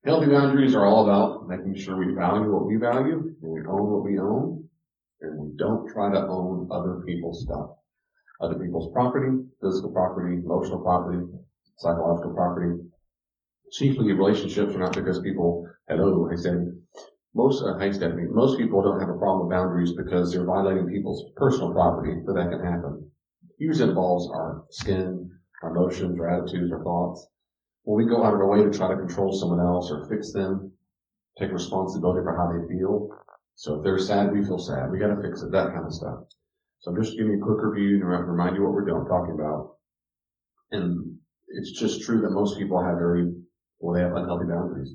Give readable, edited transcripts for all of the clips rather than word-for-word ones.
Healthy boundaries are all about making sure we value what we value, and we own what we own, and we don't try to own other people's stuff. Other people's property, physical property, emotional property, psychological property. Chiefly relationships are not because people, most people don't have a problem with boundaries because they're violating people's personal property, but that can happen. Usually involves our skin, our emotions, our attitudes, our thoughts. When we go out of our way to try to control someone else or fix them, take responsibility for how they feel. So if they're sad, we feel sad. We gotta fix it, that kind of stuff. So I'm just giving you a quick review to remind you what we're talking about. And it's just true that most people have they have unhealthy boundaries.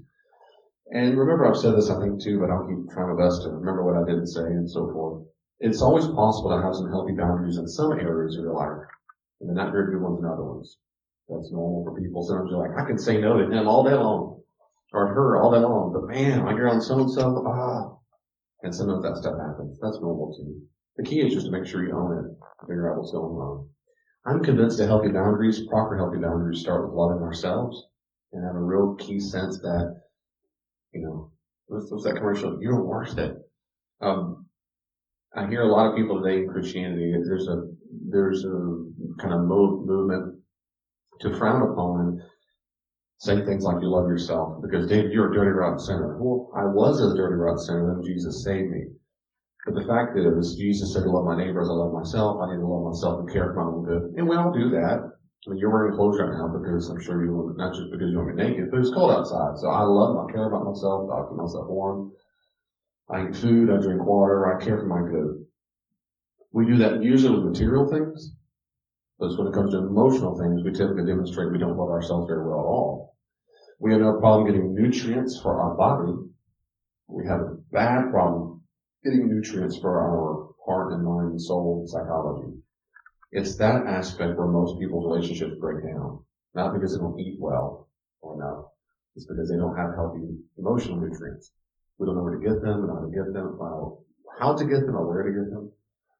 And remember, I've said this, I think, too, but I'll keep trying my best to remember what I didn't say and so forth. It's always possible to have some healthy boundaries in some areas of your life, and not very good ones in other ones. That's normal for people. Sometimes you're like, I can say no to him all day long, or her all day long, but man, I get on so-and-so, and sometimes that stuff happens. That's normal too. The key is just to make sure you own it, figure out what's going on. I'm convinced that proper healthy boundaries start with loving ourselves and have a real key sense that, what's that commercial? You're worth it. I hear a lot of people today in Christianity, there's a kind of movement to frown upon saying things like you love yourself because David, you're a dirty rotten sinner. Well, I was a dirty rotten sinner, then Jesus saved me. But the fact is, Jesus said to love my neighbor as I love myself. I need to love myself and care for my own good. And we all do that. I mean, you're wearing clothes right now because I'm sure not just because you want to be naked, but it's cold outside. So I care about myself, I keep myself warm. I eat food, I drink water, I care for my good. We do that usually with material things. But when it comes to emotional things, we typically demonstrate we don't love ourselves very well at all. We have no problem getting nutrients for our body. We have a bad problem getting nutrients for our heart and mind and soul and psychology. It's that aspect where most people's relationships break down. Not because they don't eat well or enough. It's because they don't have healthy emotional nutrients. We don't know where to get them, how to get them, how to get them, or where to get them.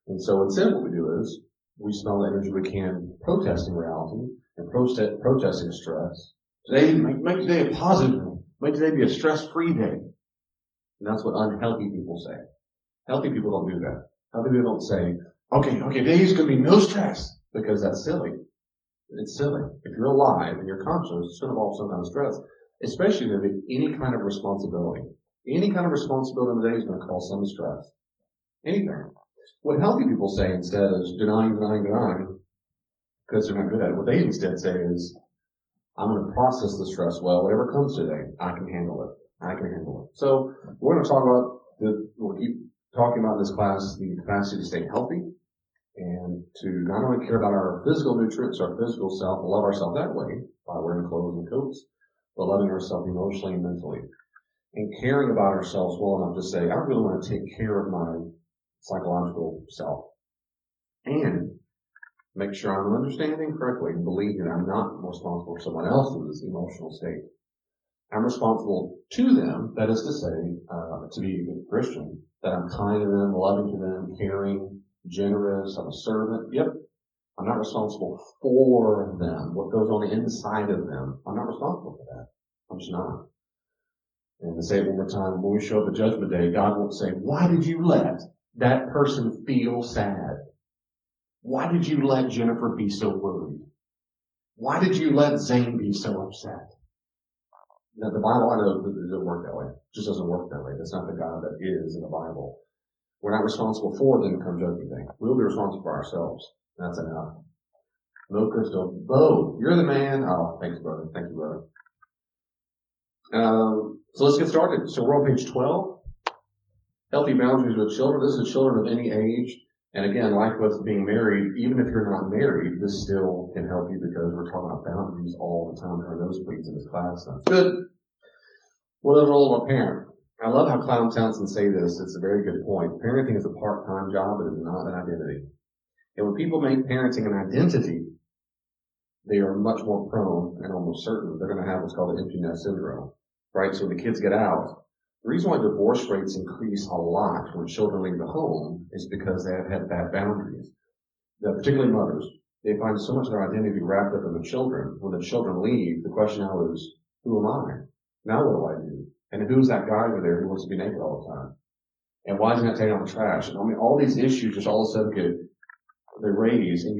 And so instead what we do is we spend the energy we can protesting reality and protesting stress. Today, make today a positive day. Make today be a stress-free day. And that's what unhealthy people say. Healthy people don't do that. Healthy people don't say, okay, today's going to be no stress, because that's silly. It's silly. If you're alive and you're conscious, it's going to involve some kind of stress, especially if it's any kind of responsibility. Any kind of responsibility today is going to cause some stress. Anything. What healthy people say instead is denying, because they're not good at it. What they instead say is, I'm going to process the stress well. Whatever comes today, I can handle it. So we're going to talk about we'll keep talking about in this class the capacity to stay healthy and to not only care about our physical nutrients, our physical self, love ourselves that way by wearing clothes and coats, but loving ourselves emotionally and mentally. And caring about ourselves well enough to say, I really want to take care of my psychological self. And make sure I'm understanding correctly and believing that I'm not responsible for someone else's emotional state. I'm responsible to them, that is to say, to be a good Christian, that I'm kind to them, loving to them, caring, generous, I'm a servant. Yep. I'm not responsible for them. What goes on the inside of them, I'm not responsible for that. I'm just not. And to say it one more time, when we show up at Judgment Day, God won't say, why did you let that person feel sad? Why did you let Jennifer be so worried? Why did you let Zane be so upset? Now, the Bible, I know it doesn't work that way. It just doesn't work that way. That's not the God that is in the Bible. We're not responsible for them come Judgment Day. We'll be responsible for ourselves. That's enough. No, Crystal. Bo, you're the man. Oh, thanks, brother. Thank you, brother. So let's get started. So we're on page 12. Healthy boundaries with children. This is children of any age. And again, like with being married, even if you're not married, this still can help you because we're talking about boundaries all the time. There are nosebleeds in this class. That's good. What is the role of a parent? I love how Clown Townsend say this. It's a very good point. Parenting is a part-time job. It is not an identity. And when people make parenting an identity, they are much more prone and almost certain they're going to have what's called the empty nest syndrome, right? So when the kids get out, the reason why divorce rates increase a lot when children leave the home is because they have had bad boundaries. Particularly mothers, they find so much of their identity wrapped up in the children. When the children leave, the question now is, who am I? Now what do? And who's that guy over there who wants to be naked all the time? And why isn't that taking out the trash? And I mean, all these issues just all of a sudden they're raised, and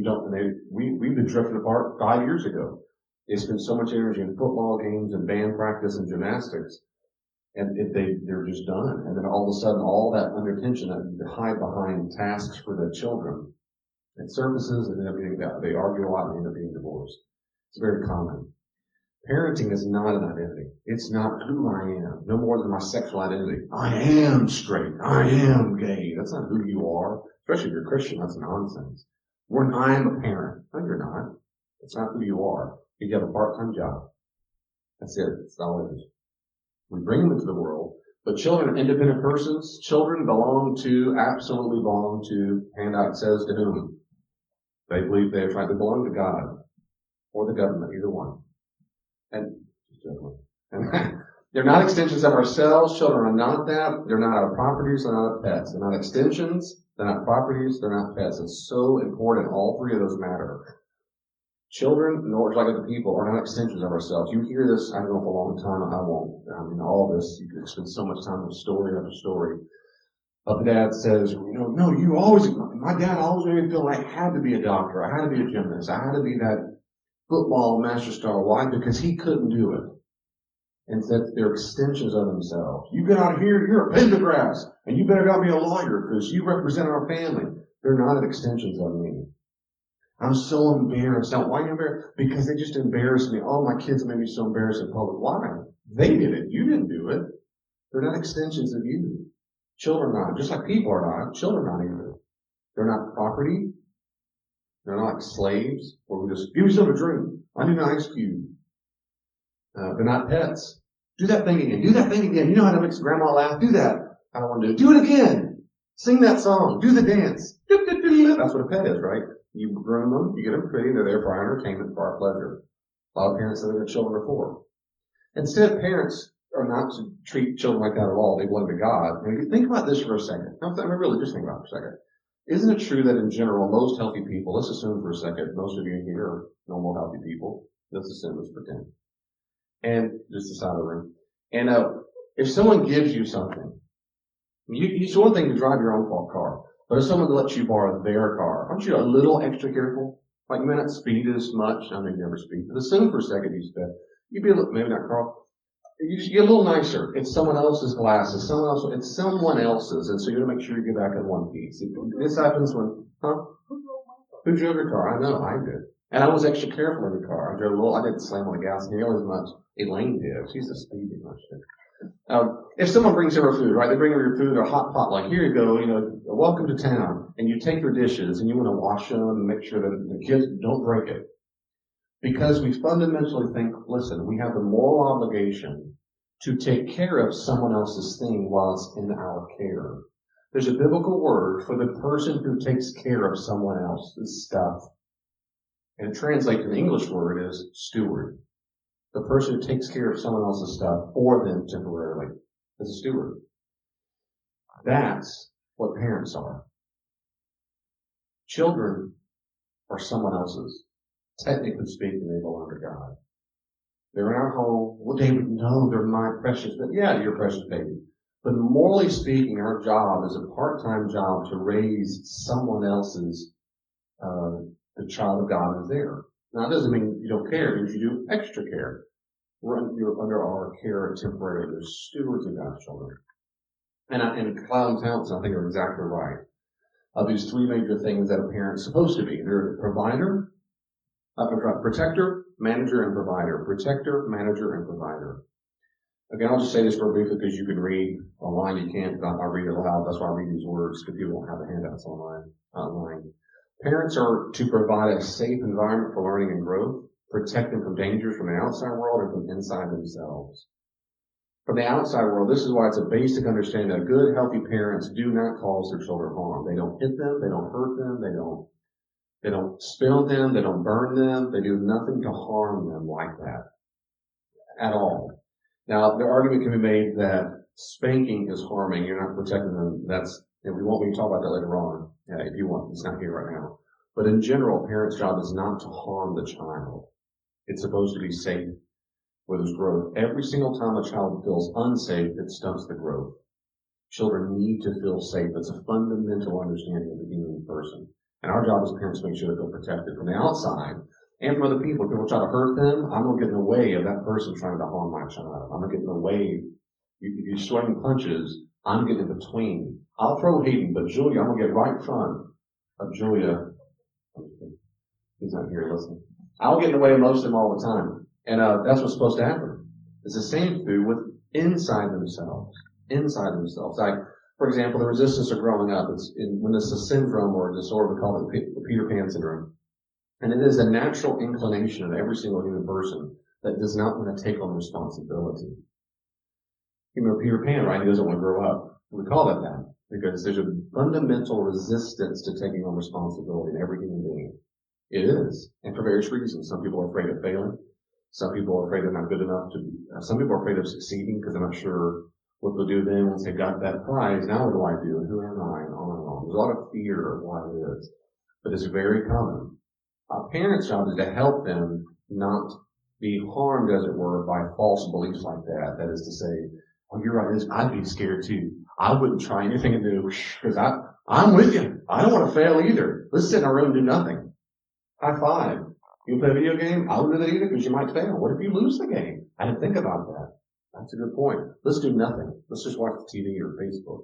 we've been drifting apart 5 years ago. They spend so much energy in football games and band practice and gymnastics, and they're just done. And then all of a sudden, all that under tension that you hide behind tasks for the children, it surfaces, and everything that they argue a lot and end up being divorced. It's very common. Parenting is not an identity. It's not who I am, no more than my sexual identity. I am straight. I am gay. That's not who you are. Especially if you're Christian, that's nonsense. I'm a parent. No, you're not. That's not who you are. You have a part-time job. That's it. That's all it is. We bring them into the world, but children are independent persons. Children absolutely belong to, handout says to whom? They believe they belong to God or the government, either one. And they're not extensions of ourselves. Children are not that. They're not our properties. They're not our pets. They're not extensions. They're not properties. They're not pets. It's so important. All three of those matter. Children, nor like other people, are not extensions of ourselves. You hear this, I don't know, for a long time. I won't. I mean, all this, you could spend so much time with story after story. But the dad says, no, my dad always made me feel like I had to be a doctor. I had to be a gymnast. I had to be that football master star. Why? Because he couldn't do it. And that they're extensions of themselves. You get out of here, you're a Pendergrass, and you better not be a lawyer because you represent our family. They're not extensions of me. I'm so embarrassed. Now, why are you embarrassed? Because they just embarrassed me. Oh, my kids made me so embarrassed in public. Why? They did it. You didn't do it. They're not extensions of you. Children are not. Just like people are not. Children are not either. They're not property. They're not like slaves, where we just, give me something to drink. I need an ice cube. They're not pets. Do that thing again. Do that thing again. You know how to make grandma laugh? Do that. I don't want to do it. Do it again. Sing that song. Do the dance. That's what a pet is, right? You groom them. You get them pretty. They're there for our entertainment, for our pleasure. A lot of parents say their children are for. Instead, parents are not to treat children like that at all. They belong to God. And think about this for a second. Really, just think about it for a second. Isn't it true that in general, most healthy people, let's assume for a second, most of you here are normal healthy people. Let's assume, let's pretend. And just the side of the room. And if someone gives you something, it's one thing to drive your own car, but if someone lets you borrow their car, aren't you a little extra careful? Like you may not speed as much. I know you never speed, but assume for a second you'd be a little, maybe not Carl. You should get a little nicer. It's someone else's glasses. It's someone else's, and so you got to make sure you get back in one piece. This happens when, who drove your car? I know, I did. And I was extra careful in the car. I didn't slam on the gas nearly as much. Elaine did. She's a speedy much. If someone brings over food, right? They bring over your food or a hot pot, like, here you go, welcome to town. And you take your dishes and you want to wash them and make sure that the kids don't break it. Because we fundamentally think, listen, we have the moral obligation to take care of someone else's thing while it's in our care. There's a biblical word for the person who takes care of someone else's stuff. And it translates to the English word as steward. The person who takes care of someone else's stuff for them temporarily is a steward. That's what parents are. Children are someone else's. Technically speaking, they belong to God. They're in our home. Well, David, no, they're my precious. But yeah, you're precious baby. But morally speaking, our job is a part-time job to raise someone else's, the child of God is there. Now, it doesn't mean you don't care. It means you do extra care. You're under our care temporarily. You're stewards of God's children. And Cloud Townsend, I think, are exactly right. These three major things that a parent's supposed to be. They're a provider, protector, manager, and provider. Protector, manager, and provider. Again, I'll just say this very briefly because you can read online. You can't. I'll read it aloud. That's why I read these words, because people don't have the handouts online. Parents are to provide a safe environment for learning and growth, protect them from dangers from the outside world and from inside themselves. From the outside world, this is why it's a basic understanding that good, healthy parents do not cause their children harm. They don't hit them. They don't hurt them. They don't spit on them. They don't burn them. They do nothing to harm them like that at all. Now, the argument can be made that spanking is harming. You're not protecting them. We can talk about that later on, if you want. It's not here right now. But in general, a parent's job is not to harm the child. It's supposed to be safe. where there's growth. Every single time a child feels unsafe, it stunts the growth. Children need to feel safe. It's a fundamental understanding of the human person. And our job as parents is to make sure they feel protected from the outside and from other people. If people try to hurt them, I'm going to get in the way of that person trying to harm my child. I'm going to get in the way. If you're swinging punches, I'm getting in between. I'll throw Hayden, but Julia, I'm going to get right in front of Julia. He's not here listening. I'll get in the way of most of them all the time. And that's what's supposed to happen. It's the same thing with inside themselves. Inside themselves. Like, for example, the resistance of growing up. When it's a syndrome or a disorder, we call it the Peter Pan syndrome. And it is a natural inclination of every single human person that does not want to take on responsibility. You remember Peter Pan, right? He doesn't want to grow up. We call it that because there's a fundamental resistance to taking on responsibility in every human being. It is. And for various reasons. Some people are afraid of failing. Some people are afraid they're not good enough to be, some people are afraid of succeeding because they're not sure what they'll do then once they've got that prize. Now what do I do? And who am I? And on and on. There's a lot of fear of what it is. But it's very common. Our parents' job is to help them not be harmed, as it were, by false beliefs like that. That is to say, oh, you're right, I'd be scared too. I wouldn't try anything new because I'm with you. I don't want to fail either. Let's sit in our room and do nothing. High five. You play a video game? I wouldn't do that either because you might fail. What if you lose the game? I didn't think about that. That's a good point. Let's do nothing. Let's just watch the TV or Facebook.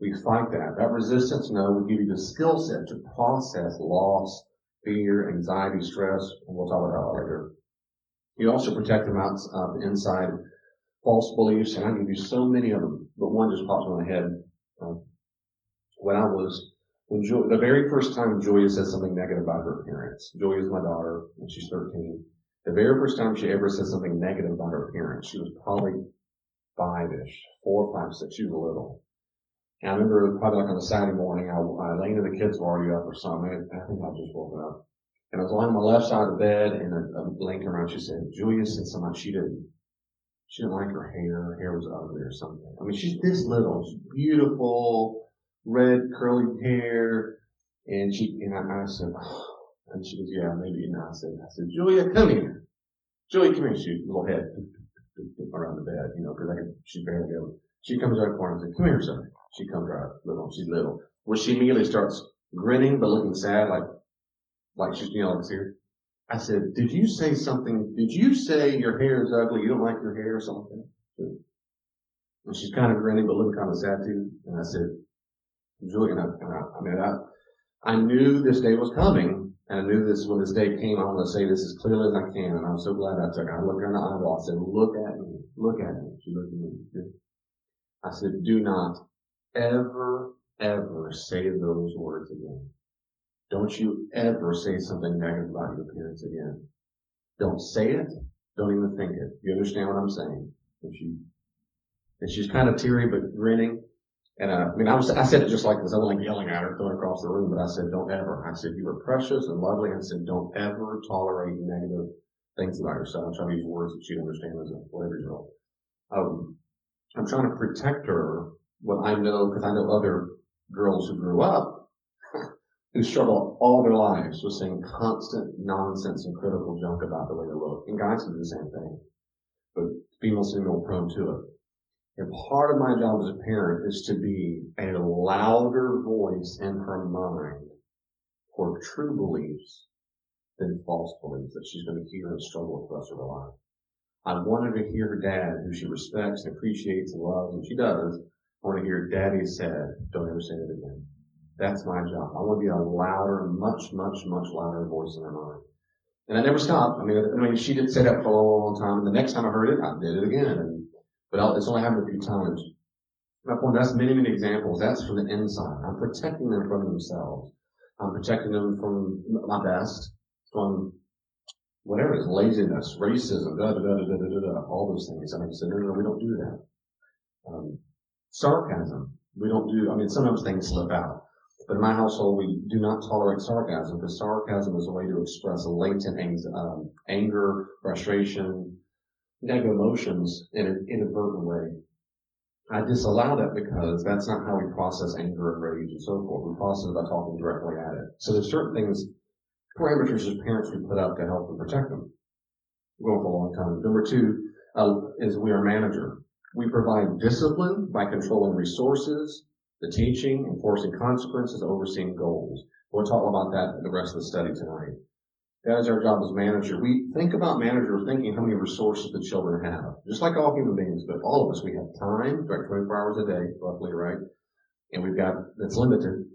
We fight that. That resistance, no, we give you the skill set to process loss, fear, anxiety, stress, and we'll talk about that later. You also protect them out inside false beliefs, and I give you so many of them, but one just popped in my head. The very first time Julia said something negative about her appearance, Julia's my daughter, and she's 13. The very first time she ever said something negative about her appearance, she was probably 5-ish, 4, 5, 6, she was little. And I remember probably like on a Saturday morning, I laying in the kids' already up or something. I think I just woke up. And I was lying on my left side of the bed, and a lady came around, she said, Julia said something, she didn't like her hair was ugly or something. I mean, she's this little, she's beautiful, red curly hair, and I said, oh. And she goes, yeah, maybe not. I said, Julia, come here. Julia, come here. She little head around the bed, because she's barely able. She comes right corner and said, come here, son. She comes right little. She's little. Where she immediately starts grinning but looking sad, like she's like here. I said, did you say something? Did you say your hair is ugly? You don't like your hair or something? And she's kind of grinning but looking kind of sad too. And I said, Julia, I knew this day was coming. And I knew this when this day came, I want to say this as clearly as I can. And I'm so glad I took it. I looked her in the eyeball. I said, look at me. Look at me. She looked at me. I said, do not ever, ever say those words again. Don't you ever say something negative about your appearance again. Don't say it. Don't even think it. You understand what I'm saying? And she's kind of teary but grinning. And I said it just like this. I wasn't like yelling at her, throwing across the room, but I said, don't ever. I said, you are precious and lovely. I said, don't ever tolerate negative things about yourself. I'm trying to use words that she'd understand as a 11-year-old. I'm trying to protect her what I know, because I know other girls who grew up who struggle all their lives with saying constant nonsense and critical junk about the way they look. And guys do the same thing. But females seem more prone to it. And part of my job as a parent is to be a louder voice in her mind for true beliefs than false beliefs that she's going to hear and struggle with the rest of her life. I want her to hear her dad, who she respects and appreciates and loves, and she does. I want to hear Daddy said, don't ever say that again. That's my job. I want to be a louder, much, much, much louder voice in her mind. And I never stopped. I mean, she did say that for a long, long time, and the next time I heard it, I did it again. But it's only happened a few times. My point, that's many, many examples. That's from the inside. I'm protecting them from themselves. I'm protecting them from my best, from whatever it is, laziness, racism, all those things. And I said, no, we don't do that. Sarcasm, we don't do, sometimes things slip out. But in my household, we do not tolerate sarcasm, because sarcasm is a way to express a latent anger, frustration, negative emotions in an inadvertent way. I disallow that because that's not how we process anger and rage and so forth. We process it by talking directly at it. So there's certain things, parameters as parents we put up to help and protect them. We're going for a long time. Number two is we are manager. We provide discipline by controlling resources, the teaching, enforcing consequences, overseeing goals. We'll talk about that in the rest of the study tonight. That is our job as manager. We think about manager thinking how many resources the children have. Just like all human beings, but all of us, we have time, like 24 hours a day, roughly, right? And we've got, it's limited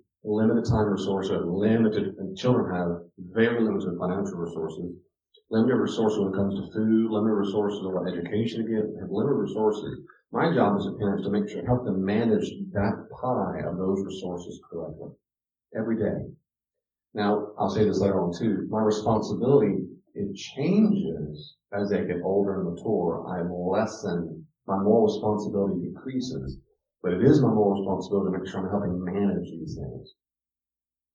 time resources, and children have very limited financial resources, limited resources when it comes to food, limited resources on what education to get, have limited resources. My job as a parent is to make sure, help them manage that pie of those resources correctly every day. Now, I'll say this later on too. My responsibility, it changes as they get older and mature. My moral responsibility decreases. But it is my moral responsibility to make sure I'm helping manage these things.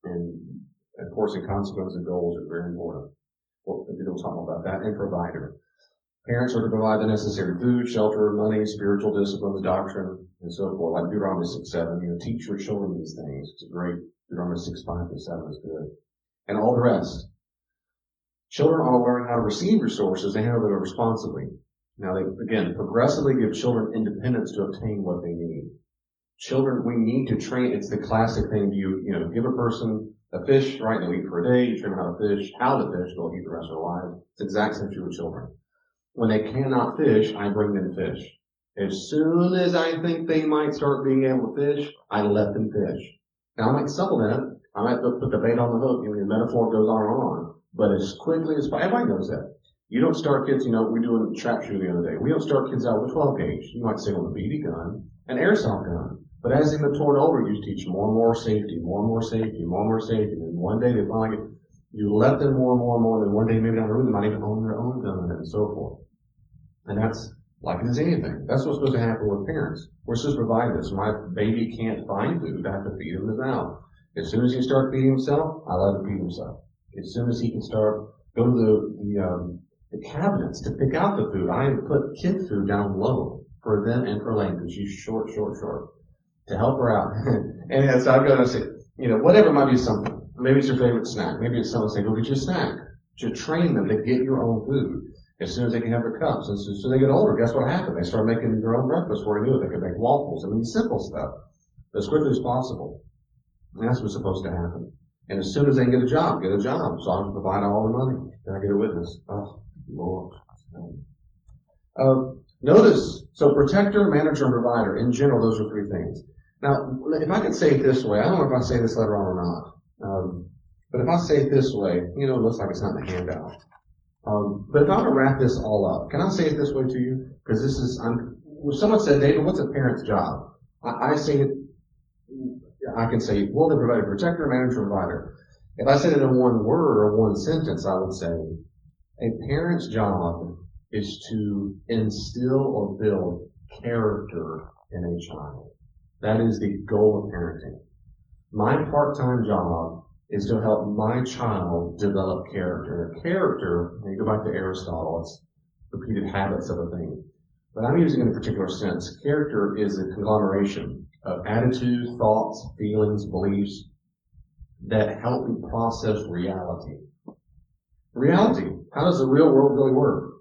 And enforcing consequences and goals are very important. We'll talk about that. And provider. Parents are to provide the necessary food, shelter, money, spiritual disciplines, doctrine, and so forth. Like Deuteronomy 6:7, teach your children these things. It's great. Deuteronomy 6:5-7 is good. And all the rest. Children ought to learn how to receive resources and handle them responsibly. Now, they, again, progressively give children independence to obtain what they need. Children, we need to train. It's the classic thing. You give a person a fish, right? They'll eat for a day. You train them how to fish. They'll eat the rest of their lives. It's the exact same true with children. When they cannot fish, I bring them fish. As soon as I think they might start being able to fish, I let them fish. Now, I might supplement it. I might put the bait on the hook. The metaphor goes on and on. But as quickly as everybody knows that. You don't start kids, we were doing trap shooting the other day. We don't start kids out with a 12 gauge. You might say with a BB gun, an airsoft gun. But as they mature older, you teach more and more safety, more and more safety, more and more safety. And one day they finally you let them more and more and more, and then one day maybe down the road they might even own their own gun and so forth. And that's like it is anything. That's what's supposed to happen with parents. We're supposed to provide this. My baby can't find food. I have to feed him his mouth. As soon as he starts feeding himself, I let him feed himself. As soon as he can start, go to the cabinets to pick out the food. I put kid food down low for them and for Lane because she's short, to help her out. And so I go and I say, whatever it might be something. Maybe it's your favorite snack. Maybe it's something say, go get your snack. To train them to get your own food as soon as they can have their cups. And so they get older, guess what happened? They start making their own breakfast before they knew it. They could make waffles. Simple stuff as quickly as possible. And that's what's supposed to happen. And as soon as they get a job. So I can provide all the money. Can I get a witness? Oh, Lord. Notice, so protector, manager, and provider. In general, those are three things. Now, if I could say it this way, I don't know if I say this later on or not. But if I say it this way, it looks like it's not in the handout. But if I were to wrap this all up, can I say it this way to you? Because someone said, David, what's a parent's job? I say it, I can say, well, they provide a protector, manager, provider. If I said it in one word or one sentence, I would say, a parent's job is to instill or build character in a child. That is the goal of parenting. My part-time job is to help my child develop character. Character, when you go back to Aristotle, it's repeated habits of a thing. But I'm using it in a particular sense. Character is a conglomeration of attitudes, thoughts, feelings, beliefs that help me process reality. Reality. How does the real world really work?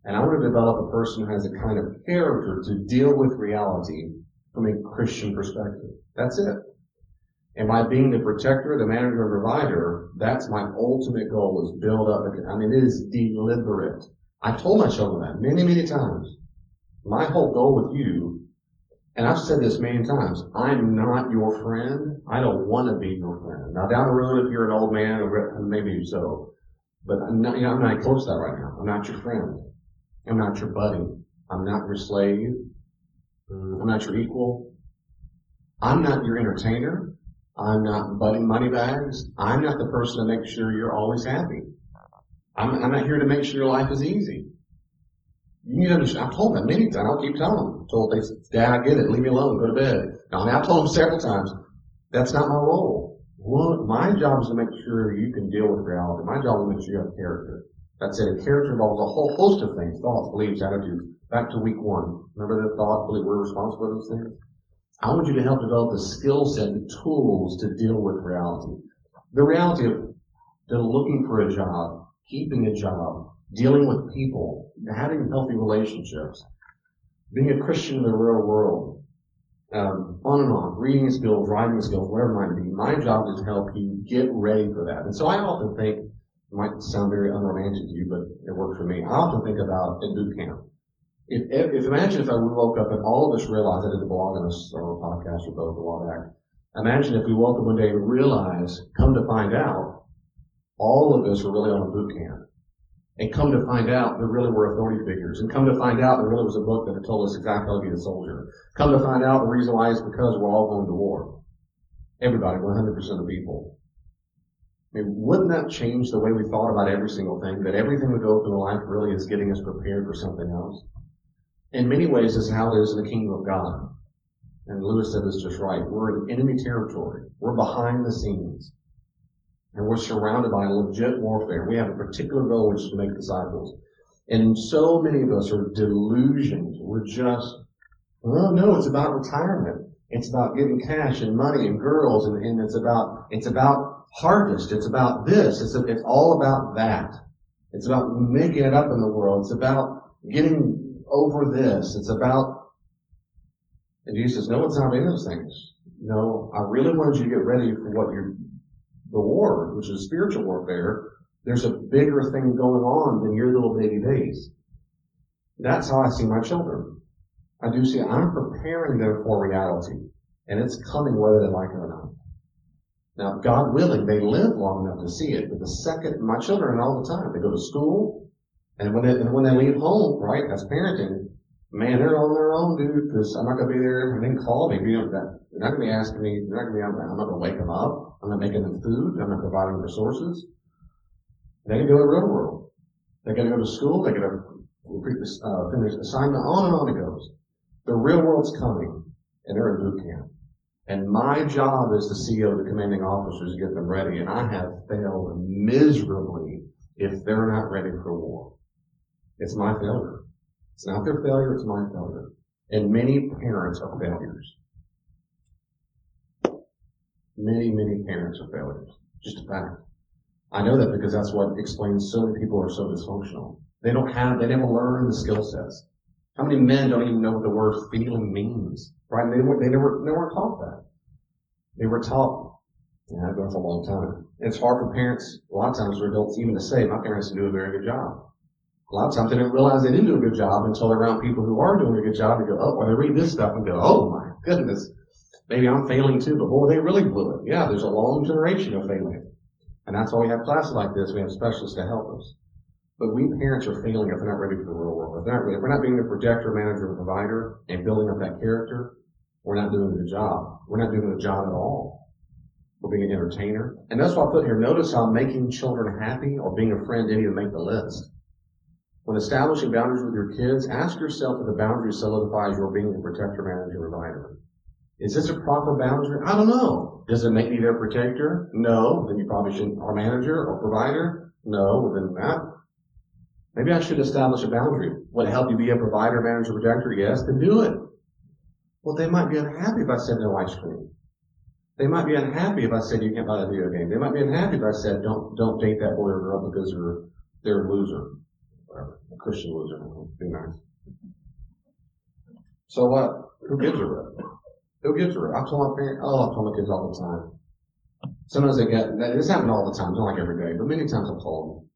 And I want to develop a person who has a kind of character to deal with reality from a Christian perspective. That's it. And by being the protector, the manager, and provider, that's my ultimate goal, is build up. It is deliberate. I've told my children that many, many times. My whole goal with you, and I've said this many times, I'm not your friend. I don't want to be your friend. Now down the road, if you're an old man, maybe so. But I'm not close to that right now. I'm not your friend. I'm not your buddy. I'm not your slave. I'm not your equal. I'm not your entertainer. I'm not butting money bags. I'm not the person to make sure you're always happy. I'm not here to make sure your life is easy. You need to understand. I've told them many times. I'll keep telling them. They say, Dad, I get it. Leave me alone. Go to bed. Now, I've told them several times, that's not my role. Well, my job is to make sure you can deal with reality. My job is to make sure you have character. That's it. A character involves a whole host of things. Thoughts, beliefs, attitudes. Back to week 1. Remember the thought, belief, we're responsible for those things? I want you to help develop the skill set, the tools to deal with reality. The reality of looking for a job, keeping a job, dealing with people, having healthy relationships, being a Christian in the real world, on and on, reading skills, writing skills, whatever it might be. My job is to help you get ready for that. And so I often think, it might sound very unromantic to you, but it works for me. I often think about at boot camp. Imagine if we woke up and all of us realized, I did a blog on this or a podcast or both a while back. Imagine if we woke up one day and realized, come to find out, all of us were really on a boot camp. And come to find out, there really were authority figures. And come to find out, there really was a book that had told us exactly how to be a soldier. Come to find out, the reason why is because we're all going to war. Everybody, 100% of people. I mean, wouldn't that change the way we thought about every single thing? That everything we go through in life really is getting us prepared for something else? In many ways, this is how it is in the kingdom of God. And Lewis said this just right. We're in enemy territory. We're behind the scenes. And we're surrounded by legit warfare. We have a particular goal, which is to make disciples. And so many of us are delusioned. We're just, oh no, it's about retirement. It's about getting cash and money and girls, and it's about harvest. It's about this. It's all about that. It's about making it up in the world. It's about getting over this. It's about, and Jesus says, no, it's not any of those things. No, I really wanted you to get ready for the war, which is spiritual warfare. There's a bigger thing going on than your little baby days. That's how I see my children. I do see I'm preparing them for reality, and it's coming whether they like it or not. Now, God willing, they live long enough to see it, but the second, my children all the time, they go to school, and when they leave home, right, that's parenting, man, they're on their own, dude, because I'm not going to be there, and then call me, they're not going to be asking me, I'm not going to wake them up, I'm not making them food, I'm not providing resources. They can go to the real world. They got to go to school, they got to finish assignment, on and on it goes. The real world's coming, and they're in boot camp. And my job as the CEO, the commanding officers, to get them ready, and I have failed miserably if they're not ready for war. It's my failure. It's not their failure, it's my failure. And many parents are failures. Many, many parents are failures. Just a fact. I know that because that's what explains so many people are so dysfunctional. They never learn the skill sets. How many men don't even know what the word feeling means? Right? They never taught that. They were taught, I've been for a long time. It's hard for parents, a lot of times for adults even to say, my parents didn't do a very good job. A lot of times they didn't realize they didn't do a good job until they're around people who are doing a good job and go, oh, well, they read this stuff and go, oh my goodness, maybe I'm failing too, but boy, they really blew it. Yeah, there's a long generation of failing. And that's why we have classes like this. We have specialists to help us. But we parents are failing if they're not ready for the real world. If we're not being the protector, manager, and provider and building up that character, we're not doing a good job. We're not doing a good job at all. We're being an entertainer. And that's why I put here, notice how making children happy or being a friend didn't even make the list. When establishing boundaries with your kids, ask yourself if the boundary solidifies your being the protector, manager, and provider. Is this a proper boundary? I don't know. Does it make me their protector? No. Then you probably shouldn't. Or manager or provider? No. Well, then that. Maybe I should establish a boundary. Would it help you be a provider, manager, protector? Yes, then do it. Well, they might be unhappy if I said no ice cream. They might be unhappy if I said you can't buy a video game. They might be unhappy if I said don't date that boy or girl because they're a loser. Whatever. A Christian loser. Be nice. So what? Who gives a rip? Who gives a rip? I told my kids all the time. Sometimes this happens all the time, not like every day, but many times I've told them.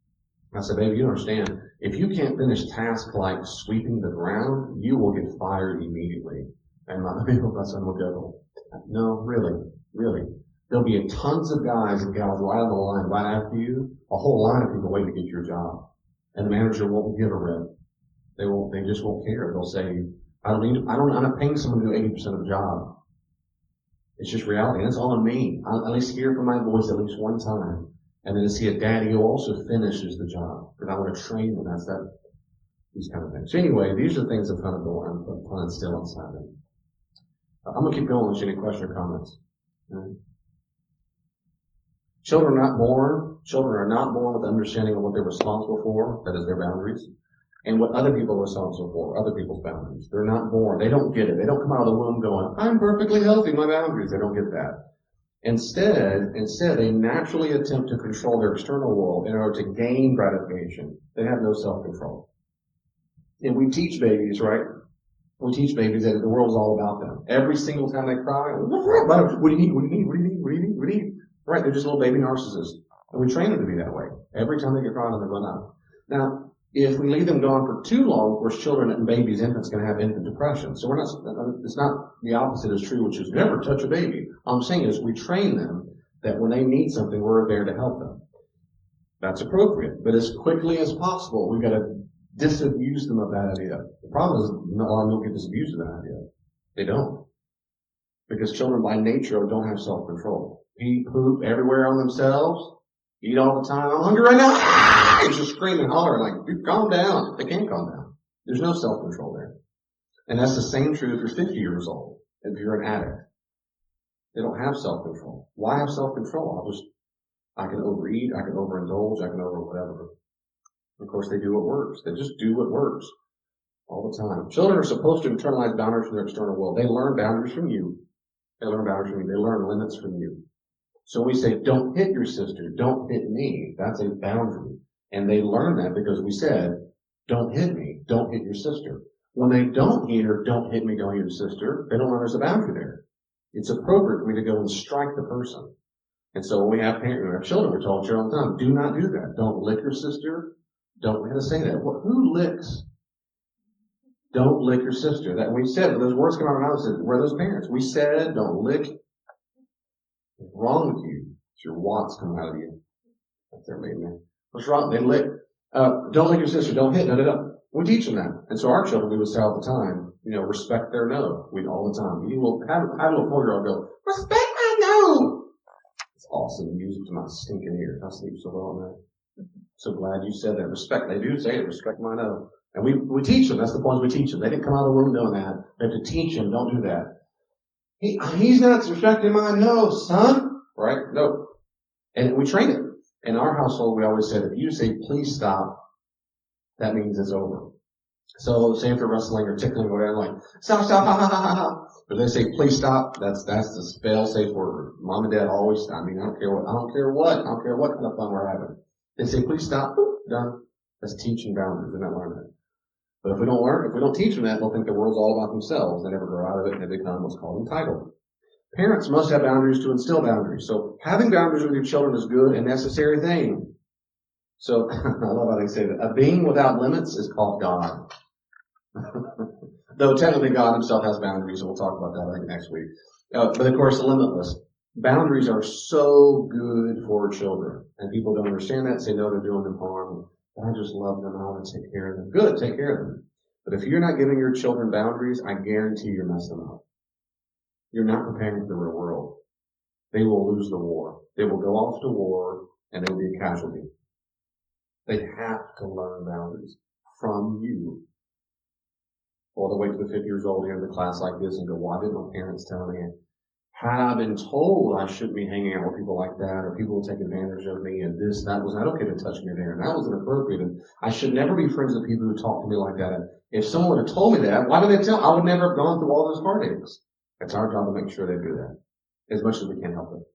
I said, baby, you understand, if you can't finish tasks like sweeping the ground, you will get fired immediately. And my son will go, no, really. There'll be tons of guys and gals right on the line right after you, a whole line of people waiting to get your job. And the manager won't give a rip. They just won't care. They'll say, I'm not paying someone to do 80% of the job. It's just reality. And it's all on me. I'll at least hear from my boys at least one time. And then to see a daddy who also finishes the job. Because I want to train them. These kind of things. So anyway, these are things that kind of go on, and still inside it. I'm going to keep going unless you have any questions or comments. Okay. Children are not born with understanding of what they're responsible for, that is their boundaries, and what other people are responsible for, other people's boundaries. They're not born. They don't get it. They don't come out of the womb going, I'm perfectly healthy, my boundaries. They don't get that. Instead, they naturally attempt to control their external world in order to gain gratification. They have no self-control. And we teach babies, right? We teach babies that the world's all about them. Every single time they cry, what do you need? What do you need? What do you need? What do you need? What do you need? Right? They're just little baby narcissists. And we train them to be that way. Every time they get crying, they run out. Now, if we leave them gone for too long, of course, children and babies, infants can have infant depression. So it's not the opposite is true, which is never touch a baby. All I'm saying is we train them that when they need something, we're there to help them. That's appropriate. But as quickly as possible, we've got to disabuse them of that idea. The problem is a lot of them don't get disabused of that idea. They don't. Because children by nature don't have self-control. Pee, poop everywhere on themselves. Eat all the time. I'm hungry right now. Ah! It's just screaming, hollering like, dude, calm down. They can't calm down. There's no self-control there. And that's the same true if you're 50 years old, if you're an addict. They don't have self-control. Why have self-control? I can overeat, I can overindulge, I can over whatever. Of course, they do what works. They just do what works all the time. Children are supposed to internalize boundaries from their external world. They learn boundaries from you. They learn boundaries from you. They learn limits from you. So we say, don't hit your sister, don't hit me. That's a boundary. And they learn that because we said, don't hit me, don't hit your sister. When they don't hear, don't hit me, don't hit your sister, they don't learn there's a boundary there. It's appropriate for me to go and strike the person. And so when we have children, we're told children all the time, do not do that. Don't lick your sister. Don't we have to say that. Well, who licks? Don't lick your sister. That we said, those words come out of our mouths, we're those parents. We said, don't lick. What's wrong with you? It's your wants coming out of you. That's their main name. What's wrong? They lick. Don't lick your sister. Don't hit. No. We teach them that. And so our children, we would say all the time, respect their no. We all the time. You will have a little 4-year-old go, respect my no. It's awesome. Music to my stinking ears. I sleep so well at night. So glad you said that. Respect. They do say it. Respect my no. And we teach them. That's the point we teach them. They didn't come out of the womb doing that. We have to teach them. Don't do that. He's not respecting my no, son. Right? No. And we train it. In our household, we always said, if you say, please stop, that means it's over. So say if they're wrestling or tickling or whatever, like, stop, ha, ha, ha, ha. But they say, please stop, that's the fail-safe word. Mom and dad always stop. I don't care what kind of fun we're having. They say, please stop, boop, done. That's teaching boundaries. They're not learning it. But if we don't teach them that, they'll think the world's all about themselves. They never grow out of it and they become what's called entitled. Parents must have boundaries to instill boundaries. So having boundaries with your children is good and necessary thing. So I love how they say that. A being without limits is called God. Though technically God himself has boundaries, and we'll talk about that I think next week. But of course, limitless. Boundaries are so good for children. And people don't understand that, say, no, they're doing them harm. I just love them. I want to take care of them. Good, take care of them. But if you're not giving your children boundaries, I guarantee you're messing them up. You're not preparing for the real world. They will lose the war. They will go off to war, and they will be a casualty. They have to learn boundaries from you. Or they'll wait till they're 50 years old, enter the class like this and go, why didn't my parents tell me? Had I been told I shouldn't be hanging out with people like that, or people will take advantage of me, and that was not okay to touch me there, and that was inappropriate, and I should never be friends with people who talk to me like that. And if someone had told me that, why did they tell? I would never have gone through all those heartaches. It's our job to make sure they do that, as much as we can help it.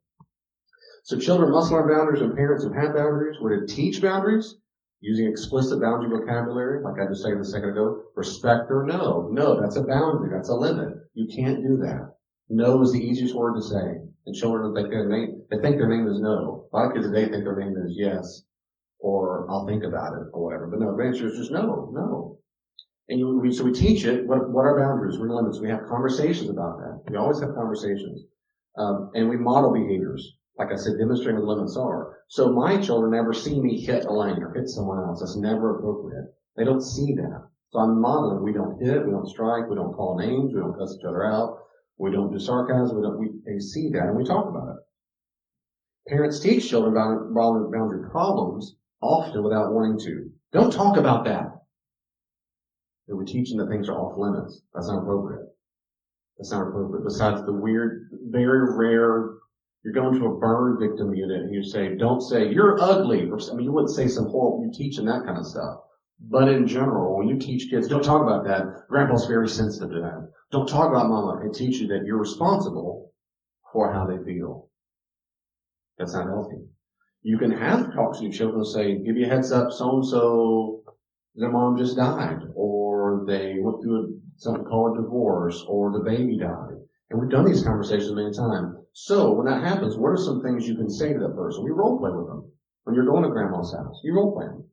So children must learn boundaries, and parents who have boundaries, we're to teach boundaries, using explicit boundary vocabulary, like I just said a second ago. Respect or no. No, that's a boundary. That's a limit. You can't do that. No is the easiest word to say. And children think their name is no. A lot of kids today think their name is yes, or I'll think about it, or whatever. But no, the answer is just no. And so we teach it. What are boundaries? What are limits? We have conversations about that. We always have conversations. And we model behaviors. Like I said, demonstrating what limits are. So my children never see me hit a lane or hit someone else. That's never appropriate. They don't see that. So I'm modeling. We don't hit, we don't strike, we don't call names, we don't cuss each other out, we don't do sarcasm, they see that and we talk about it. Parents teach children about boundary problems often without wanting to. Don't talk about that. But we teach them that things are off limits. That's not appropriate. Besides the weird, very rare, you're going to a burn victim unit and you say, don't say, you're ugly. You wouldn't say some horrible, you teach them that kind of stuff. But in general, when you teach kids, don't talk about that. Grandpa's very sensitive to that. Don't talk about mama, and teach you that you're responsible for how they feel. That's not healthy. You can have talks to your children and say, give you a heads up, so-and-so, their mom just died, or they went through something called a divorce, or the baby died. And we've done these conversations many times. So when that happens, what are some things you can say to that person? We role play with them. When you're going to grandma's house, you role play them.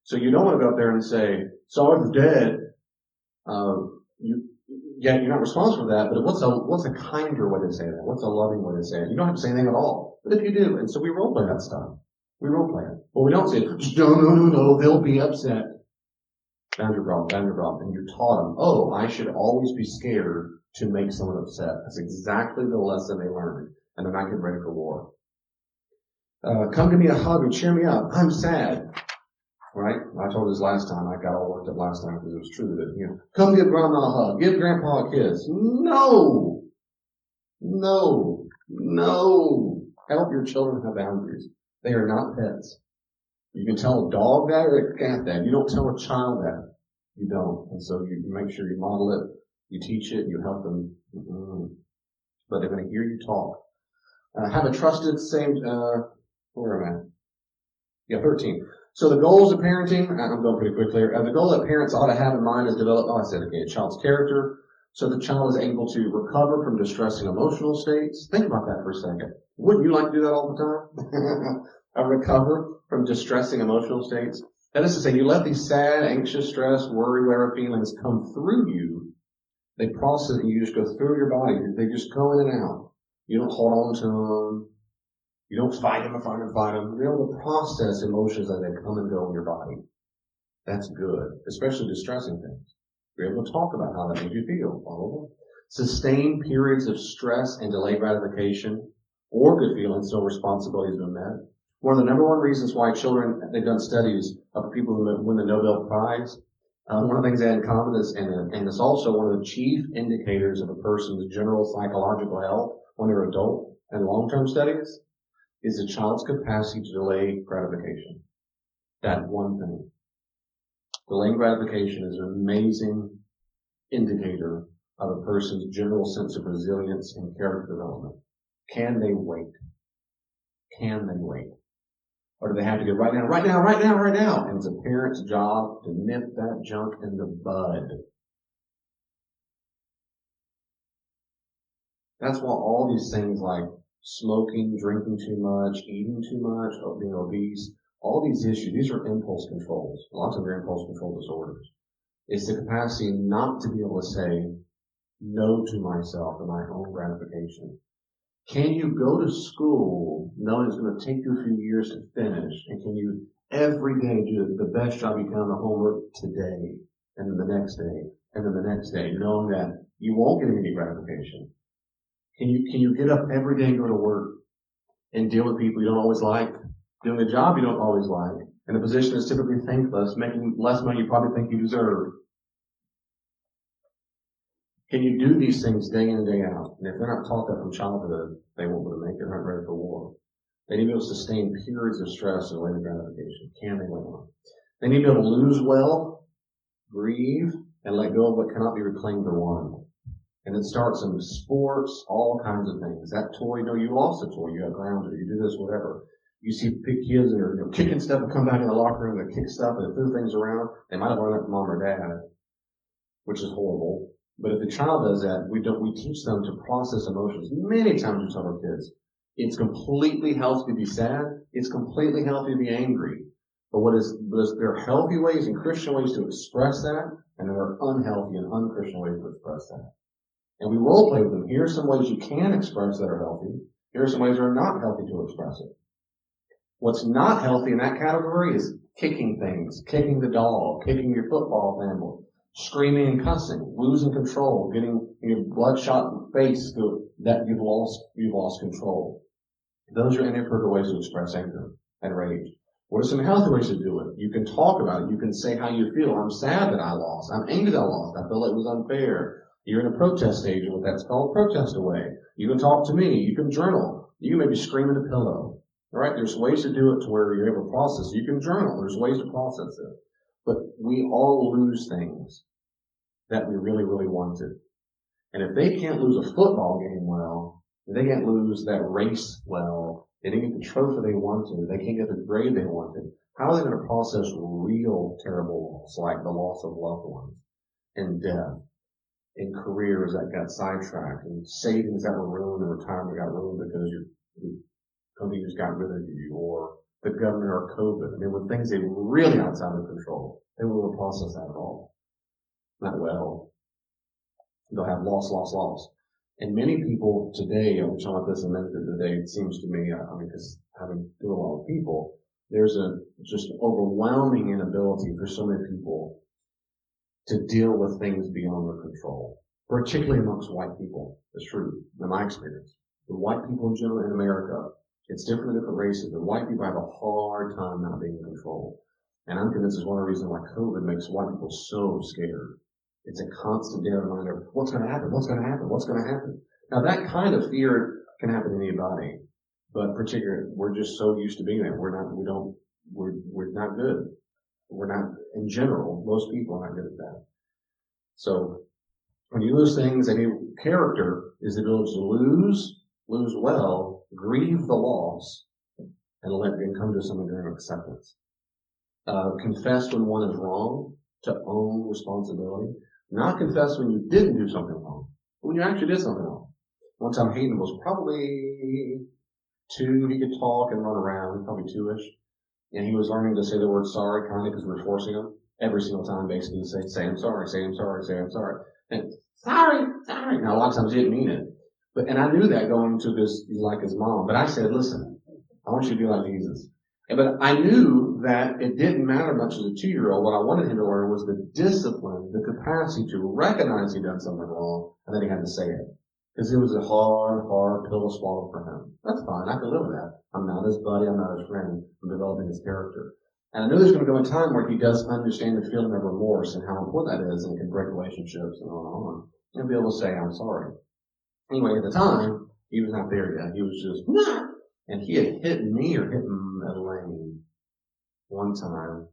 So you don't want to go up there and say, sorry for dead. You're not responsible for that, but what's a kinder way to say that? What's a loving way to say it? You don't have to say anything at all. But if you do, and so we role play that stuff. We role play it. But we don't say, no, they'll be upset. Boundary problem. And you taught them, I should always be scared to make someone upset. That's exactly the lesson they learned. And they're not getting ready for war. Come give me a hug and cheer me up. I'm sad. Right? I told this last time. I got all worked up last time because it was true that, come give grandma a hug. Give grandpa a kiss. No. Help your children have boundaries. They are not pets. You can tell a dog that or a cat that. You don't tell a child that. You don't. And so you make sure you model it, you teach it, you help them. But they're going to hear you talk. Have a trusted where am I? Yeah, 13. So the goals of parenting, I'm going pretty quick here. The goal that parents ought to have in mind is develop, a child's character, so the child is able to recover from distressing emotional states. Think about that for a second. Wouldn't you like to do that all the time? Recover from distressing emotional states. That is to say, you let these sad, anxious, stress, worry, whatever feelings come through you. They process and you just go through your body. They just go in and out. You don't hold on to them. You don't fight them. You're able to process emotions as they come and go in your body. That's good, especially distressing things. You're able to talk about how that made you feel. Sustain periods of stress and delayed gratification or good feelings so responsibilities have been met. One of the number one reasons why children, they've done studies of people who win the Nobel Prize. One of the things they had in common is, and it's also one of the chief indicators of a person's general psychological health when they're adult and long-term studies, is a child's capacity to delay gratification. That one thing. Delaying gratification is an amazing indicator of a person's general sense of resilience and character development. Can they wait? Or do they have to get right now? And it's a parent's job to nip that junk in the bud. That's why all these things like smoking, drinking too much, eating too much, being obese, all these issues, these are impulse controls. Lots of their impulse control disorders. It's the capacity not to be able to say no to myself and my own gratification. Can you go to school knowing it's going to take you a few years to finish? And can you every day do the best job you can on the homework today, and then the next day, and then the next day, knowing that you won't get immediate gratification? Can you get up every day and go to work and deal with people you don't always like, doing a job you don't always like, in a position that's typically thankless, making less money you probably think you deserve? Can you do these things day in and day out? And if they're not taught that from childhood, they won't be able to make it. They're not ready for war. They need to be able to sustain periods of stress and delayed gratification. Can they wait on? They need to be able to lose well, grieve, and let go of what cannot be reclaimed or won. And it starts in sports, all kinds of things. That toy, you lost a toy, you got grounded, you do this, whatever. You see big kids that are kicking stuff and come back in the locker room, they kick stuff and throw things around. They might have learned that from mom or dad, which is horrible. But if the child does that, we teach them to process emotions. Many times we tell our kids, it's completely healthy to be sad. It's completely healthy to be angry. But there are healthy ways and Christian ways to express that, and there are unhealthy and unchristian ways to express that. And we role play with them. Here are some ways you can express that are healthy. Here are some ways that are not healthy to express it. What's not healthy in that category is kicking things, kicking the dog, kicking your football family, screaming and cussing, losing control, getting your bloodshot face that you've lost control. Those are inappropriate ways to express anger and rage. What are some healthy ways to do it? You can talk about it. You can say how you feel. I'm sad that I lost. I'm angry that I lost. I feel it was unfair. You're in a protest stage, what that's called, protest away. You can talk to me. You can journal. You can maybe scream in a pillow. All right? There's ways to do it to where you're able to process. You can journal. There's ways to process it. But we all lose things that we really, really wanted. And if they can't lose a football game well, if they can't lose that race well, They didn't get the trophy they wanted. They can't get the grade they wanted. How are they going to process real terrible loss, like the loss of loved ones and death and careers that got sidetracked and savings that were ruined and retirement got ruined because your company just got rid of you or the governor or COVID? I mean, when things they were really outside of control, they won't be able to process that at all. Not well. They'll have loss. And many people today, I'm talking about this in ministry today, it seems to me, because having to do a lot with people, there's a just overwhelming inability for so many people to deal with things beyond their control, particularly amongst white people. It's true, in my experience. The white people in general in America, it's different in different races, but white people have a hard time not being in control. And I'm convinced it's one of the reasons why COVID makes white people so scared. It's a constant daily reminder, what's going to happen? What's going to happen? What's going to happen? Now that kind of fear can happen to anybody, but particularly, we're just so used to being there. We're not good. We're not, in general, most people are not good at that. So, when you lose things, any character is the ability to lose well, grieve the loss, and come to some degree of acceptance. Confess when one is wrong, to own responsibility. Not confess when you didn't do something wrong, but when you actually did something wrong. One time Hayden was probably 2, he could talk and run around, probably 2-ish. And he was learning to say the word sorry kind of because we were forcing him every single time basically to say I'm sorry, say I'm sorry, say I'm sorry. And sorry. Now a lot of times he didn't mean it. And I knew that going into this, he's like his mom. But I said, listen, I want you to be like Jesus. But I knew that it didn't matter much as a 2-year-old. What I wanted him to learn was the discipline, the capacity to recognize he'd done something wrong, and then he had to say it. Because it was a hard pill to swallow for him. That's fine. I can live with that. I'm not his buddy. I'm not his friend. I'm developing his character. And I knew there's going to come a time where he does understand the feeling of remorse and how important that is, and it can break relationships and on. And be able to say, I'm sorry. Anyway, at the time, he was not there yet. He was just, nah! And he had hit me or hit Elaine one time.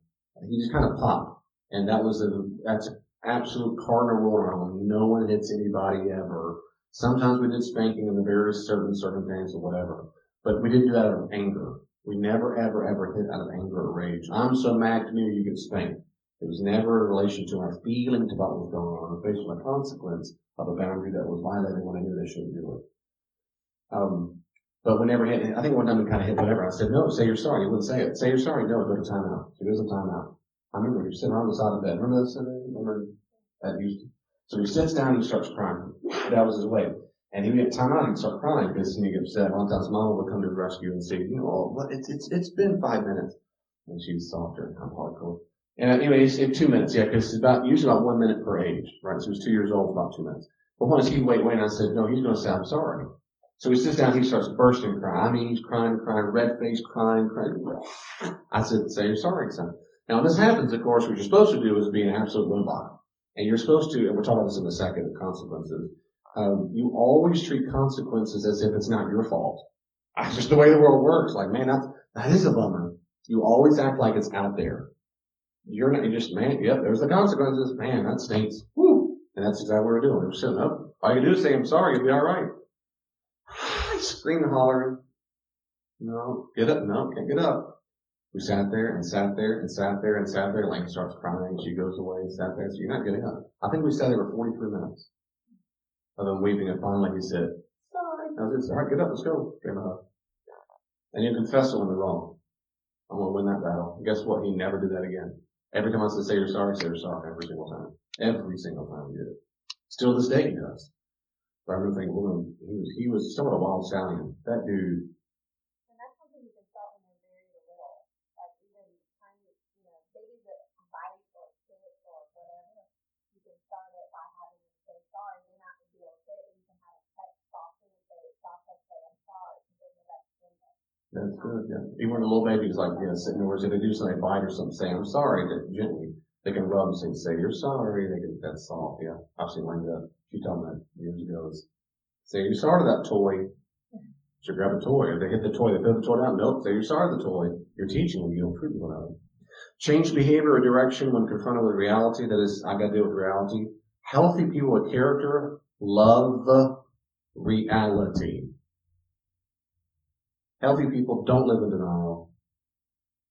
He just kind of popped. And that's an absolute cardinal rule around. No one hits anybody ever. Sometimes we did spanking in the various certain circumstances or whatever. But we didn't do that out of anger. We never, ever hit out of anger or rage. I'm so mad at you, you get spanked. It was never in relation to our feelings about what was going on, based on the consequence of a boundary that was violated when I knew they shouldn't do it. But we never hit, I think one time we kind of hit whatever. I said, no, say you're sorry. He wouldn't say it. Say you're sorry. No, go to timeout. So he goes to timeout. I remember he was sitting around the side of the bed. Remember that? Remember that Houston? So he sits down and he starts crying. That was his way. And he would get time out and he'd start crying because he'd get upset. One time his mom would come to his rescue and say, it's been 5 minutes. And she's softer. I'm hardcore. And anyways, 2 minutes, yeah, because it's usually about 1 minute per age, right? So he was 2 years old, about 2 minutes. But once he'd wait, and I said, no, he's going to say, I'm sorry. So he sits down, he starts bursting crying. I mean, he's crying, red face, crying. I said, say you're sorry, son. Now, when this happens, of course, what you're supposed to do is be an absolute robot. And you're supposed to, and we'll talk about this in a second, the consequences. You always treat consequences as if it's not your fault. That's just the way the world works. Like, man, that is a bummer. You always act like it's out there. You're just, man, yep, there's the consequences. Man, that stinks. Woo! And that's exactly what we're doing. We're sitting up. All you do is say, I'm sorry, you'll be alright. Screaming and hollering. No, get up. No, can't get up. We sat there and sat there and sat there and sat there. Lane starts crying. She goes away and sat there. So you're not getting up. I think we sat there for 43 minutes. Of them weeping, and finally he said, sorry. I was just, all right, get up, let's go. Give him a hug. And you confess it when they're wrong. I'm going to win that battle. And guess what? He never did that again. Every time I said, say you're sorry, every single time. Every single time he did it. Still to this day he does. But I remember thinking, he was somewhat a wild stallion. That dude. And that's something you can start when they're very little. Like even tiny, babies that bite or spit or whatever, you can start it by having them say sorry. They're not going to be able to say it, but you can have them touch softly and say I'm sorry, because they know that's in there. That's good, yeah. Even when a little baby's like, sitting there, if they do something, they bite or something, say, I'm sorry, that gently. They can rub and say, you're sorry. That's soft, yeah. I've seen Linda, she told me that years ago, say, you're sorry to that toy. Should grab a toy. If they hit the toy, they throw the toy down. Nope, say, you're sorry to the toy. You're teaching them, you don't treat one of them. Change behavior or direction when confronted with reality. That is, I gotta deal with reality. Healthy people with character love reality. Healthy people don't live in denial.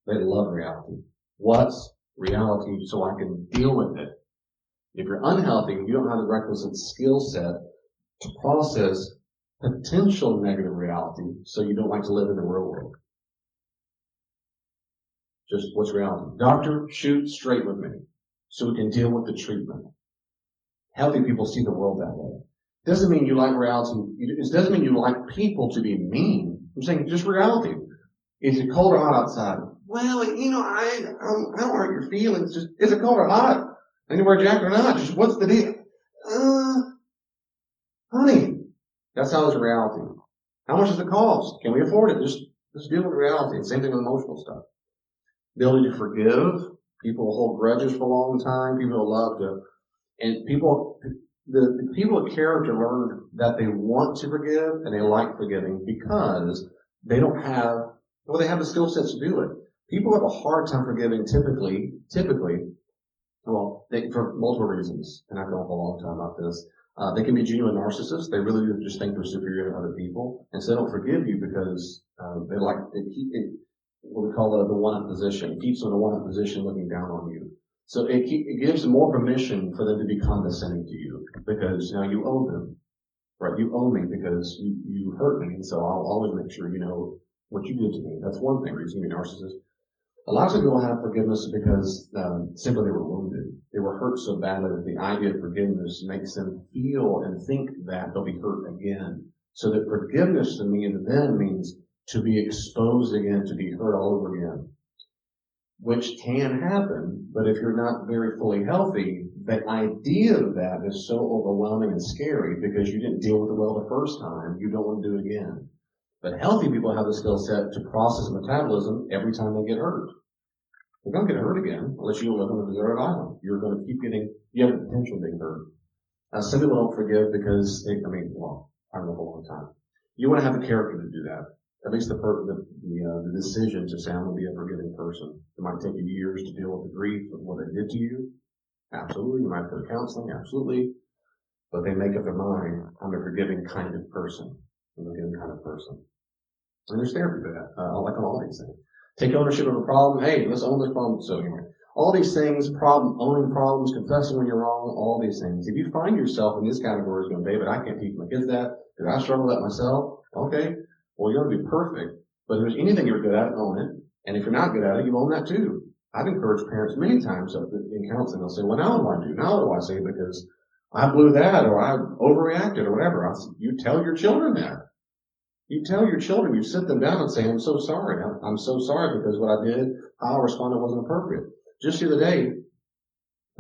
They love reality. What's reality so I can deal with it? If you're unhealthy, you don't have the requisite skill set to process potential negative reality, so you don't like to live in the real world. Just what's reality? Doctor, shoot straight with me so we can deal with the treatment. Healthy people see the world that way. Doesn't mean you like reality. It doesn't mean you like people to be mean. I'm saying just reality. Is it cold or hot outside? Well, I don't hurt your feelings. Just, is it cold or hot? And you wear a jacket or not? Just what's the deal? Honey, that's how it's reality. How much does it cost? Can we afford it? Just deal with reality. Same thing with emotional stuff. The ability to forgive. People will hold grudges for a long time. People will love to, and the people of character learn that they want to forgive and they like forgiving because they don't have, well, they have the skill sets to do it. People have a hard time forgiving typically, well, for multiple reasons, and I've known for a long time about this. They can be genuine narcissists. They really do just think they're superior to other people, and so they don't forgive you because they like what we call the one-up position. It keeps them in a one-up position, looking down on you. So it gives them more permission for them to be condescending to you because now you owe them, right? You owe me because you hurt me, and so I'll always make sure you know what you did to me. That's one thing. Reason to be a narcissist. A lot of people have forgiveness because simply they were wounded. They were hurt so badly that the idea of forgiveness makes them feel and think that they'll be hurt again. So that forgiveness to me and to them means to be exposed again, to be hurt all over again. Which can happen, but if you're not very fully healthy, the idea of that is so overwhelming and scary because you didn't deal with it well the first time, you don't want to do it again. But healthy people have the skill set to process metabolism every time they get hurt. You're going to get hurt again unless you live on a deserted island. You're going to keep you have the potential of being hurt. Some people don't forgive because I don't know for a long time. You want to have the character to do that. At least the decision to say, I'm going to be a forgiving person. It might take you years to deal with the grief of what they did to you. Absolutely. You might go to counseling. Absolutely. But they make up their mind, I'm a forgiving kind of person. I'm a forgiving kind of person. And there's therapy for that. Like on all these things. Take ownership of a problem. Hey, let's own this problem. So anyway, all these things, owning problems, confessing when you're wrong, all these things. If you find yourself in these categories going, David, I can't teach my kids that because I struggle with that myself. Okay. Well, you're going to be perfect. But if there's anything you're good at, own it. And if you're not good at it, you own that too. I've encouraged parents many times in counseling. They'll say, well, now what do I do? Now what do I say? Because I blew that or I overreacted or whatever. You tell your children that. You tell your children, you sit them down and say, I'm so sorry. I'm so sorry because what I did, how I responded wasn't appropriate. Just the other day,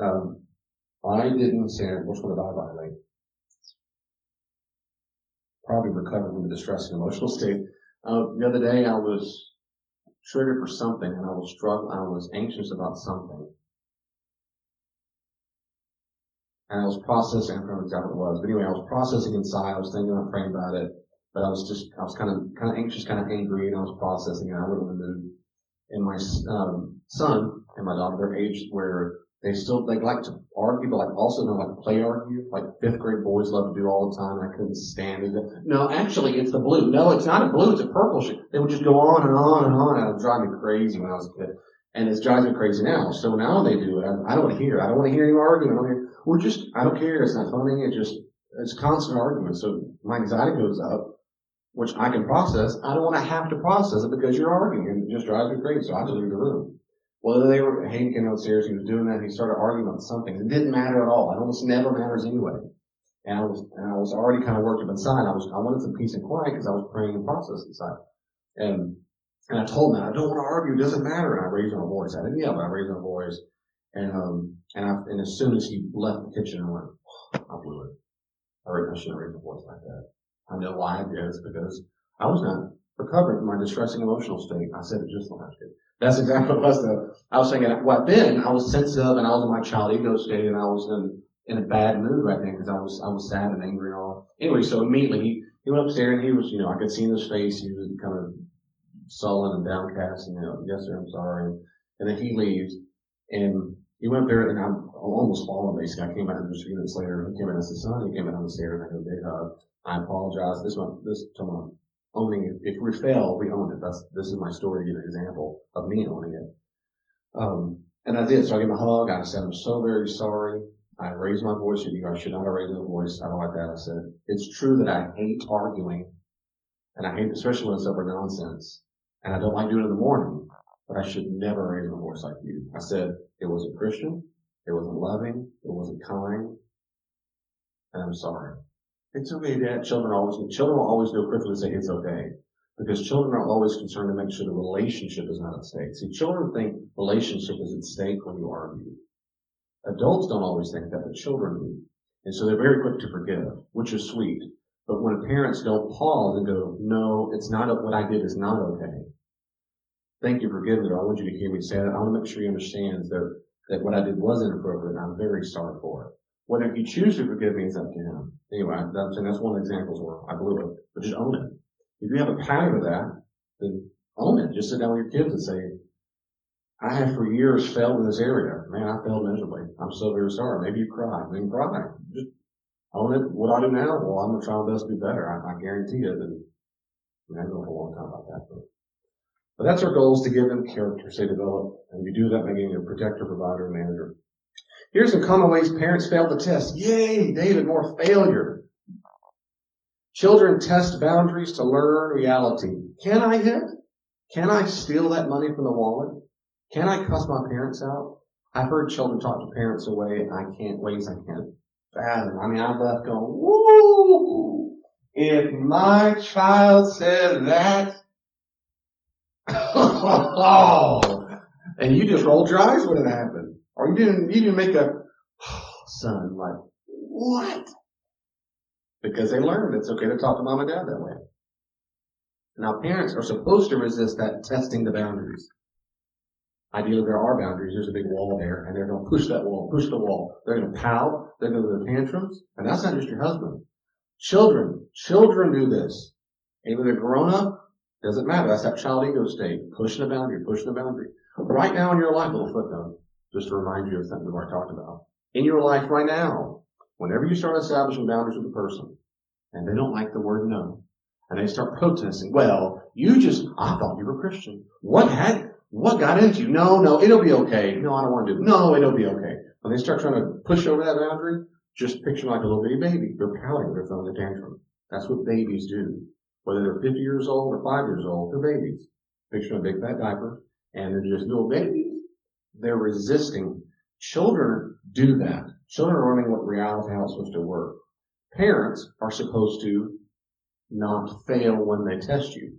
I didn't say, what's going to die by late? Probably recovered from the distressing emotional state. The other day I was triggered for something and I was anxious about something. And I was processing, I don't remember exactly what it was, but anyway, I was processing inside, I was thinking about praying about it. But I was kind of anxious, kind of angry, and I was processing it. I wasn't in the mood. And my son and my daughter, they're aged where they like to argue, but like also know like play argue. Like fifth grade boys love to do all the time. I couldn't stand it. No, actually, it's the blue. No, it's not a blue. It's a purple shit. They would just go on and on and on. And it would drive me crazy when I was a kid. And it drives me crazy now. So now they do it. I don't want to hear it. I don't want to hear any argument. I don't care. It's not funny. It's constant argument. So my anxiety goes up. Which I can process. I don't want to have to process it because you're arguing and it just drives me crazy. So I just leave the room. Well, Hayden came downstairs, he was doing that, he started arguing about something. It didn't matter at all. It almost never matters anyway. And I was already kind of worked up inside. I wanted some peace and quiet because I was praying and processing inside. And I told him that I don't want to argue, it doesn't matter. And I raised my voice. I didn't yell, but I raised my voice. And as soon as he left the kitchen, I went, I blew it. I shouldn't have raised my voice like that. I know why I did. It's because I was not recovering from my distressing emotional state. I said it just like I did. That's exactly what it was though. I was thinking, then I was sensitive and I was in my child ego state and I was in a bad mood right then because I was sad and angry and all. Anyway, so immediately he went upstairs and he was, I could see in his face, he was kind of sullen and downcast and, yes sir, I'm sorry. And then he leaves and he went up there and I'm almost falling basically. I came out just a few minutes later. He came in as his son. He came in on the stairs. I go, big hug. I apologize. This to my owning it. If we fail, we own it. This is my story, to give an example of me owning it. And I did. So I gave him a hug. I said, I'm so very sorry. I raised my voice at you. I should not have raised my voice. I don't like that. I said, it's true that I hate arguing, and I hate, especially when it's over nonsense, and I don't like doing it in the morning, but I should never raise my voice like you. I said, it wasn't Christian. It wasn't loving. It wasn't kind. And I'm sorry. It's okay, Dad. Children will always know quickly to say it's okay. Because children are always concerned to make sure the relationship is not at stake. See, children think relationship is at stake when you argue. Adults don't always think that, but children do. And so they're very quick to forgive, which is sweet. But when parents don't pause and go, no, it's not, what I did is not okay. Thank you for forgiving me. I want you to hear me say that. I want to make sure he understands that what I did was inappropriate, and I'm very sorry for it. Whether he chooses to forgive me is up to him. Anyway, that's one of the examples where I blew it. But just own it. If you have a pattern of that, then own it. Just sit down with your kids and say, I have for years failed in this area. Man, I failed miserably. I'm so very sorry. Maybe you cry. Then cry. Just own it. What do I do now? Well, I'm going to try my best to do better. I guarantee it. And I know for a long time about that. But that's our goal, is to give them character, say develop. And you do that by being a protector, provider, and manager. Here's some common ways parents fail the test. Yay, David, more failure. Children test boundaries to learn reality. Can I hit? Can I steal that money from the wallet? Can I cuss my parents out? I've heard children talk to parents ways I can't fathom. I mean, I left going, woo! If my child said that, and you just rolled your eyes when it happened. Or you didn't make a son, like, what? Because they learned it's okay to talk to mom and dad that way. Now, parents are supposed to resist that testing the boundaries. Ideally, there are boundaries. There's a big wall there, and they're going to push that wall, push the wall. They're going to pout. They're going to do tantrums. And that's not just your husband. Children do this. Even they're grown up, doesn't matter. That's that child ego state. Pushing the boundary. Right now in your life, little footnote, just to remind you of something we've already talked about. In your life right now, whenever you start establishing boundaries with a person, and they don't like the word no, and they start protesting, well, I thought you were Christian. What got into you? No, it'll be okay. No, I don't want to do it. No, it'll be okay. When they start trying to push over that boundary, just picture like a little bitty baby. They're pouting, they're throwing a tantrum. That's what babies do. Whether they're 50 years old or 5 years old, they're babies. Picture a big fat diaper, and they're just little babies. They're resisting. Children do that. Children are learning what reality, how it's supposed to work. Parents are supposed to not fail when they test you.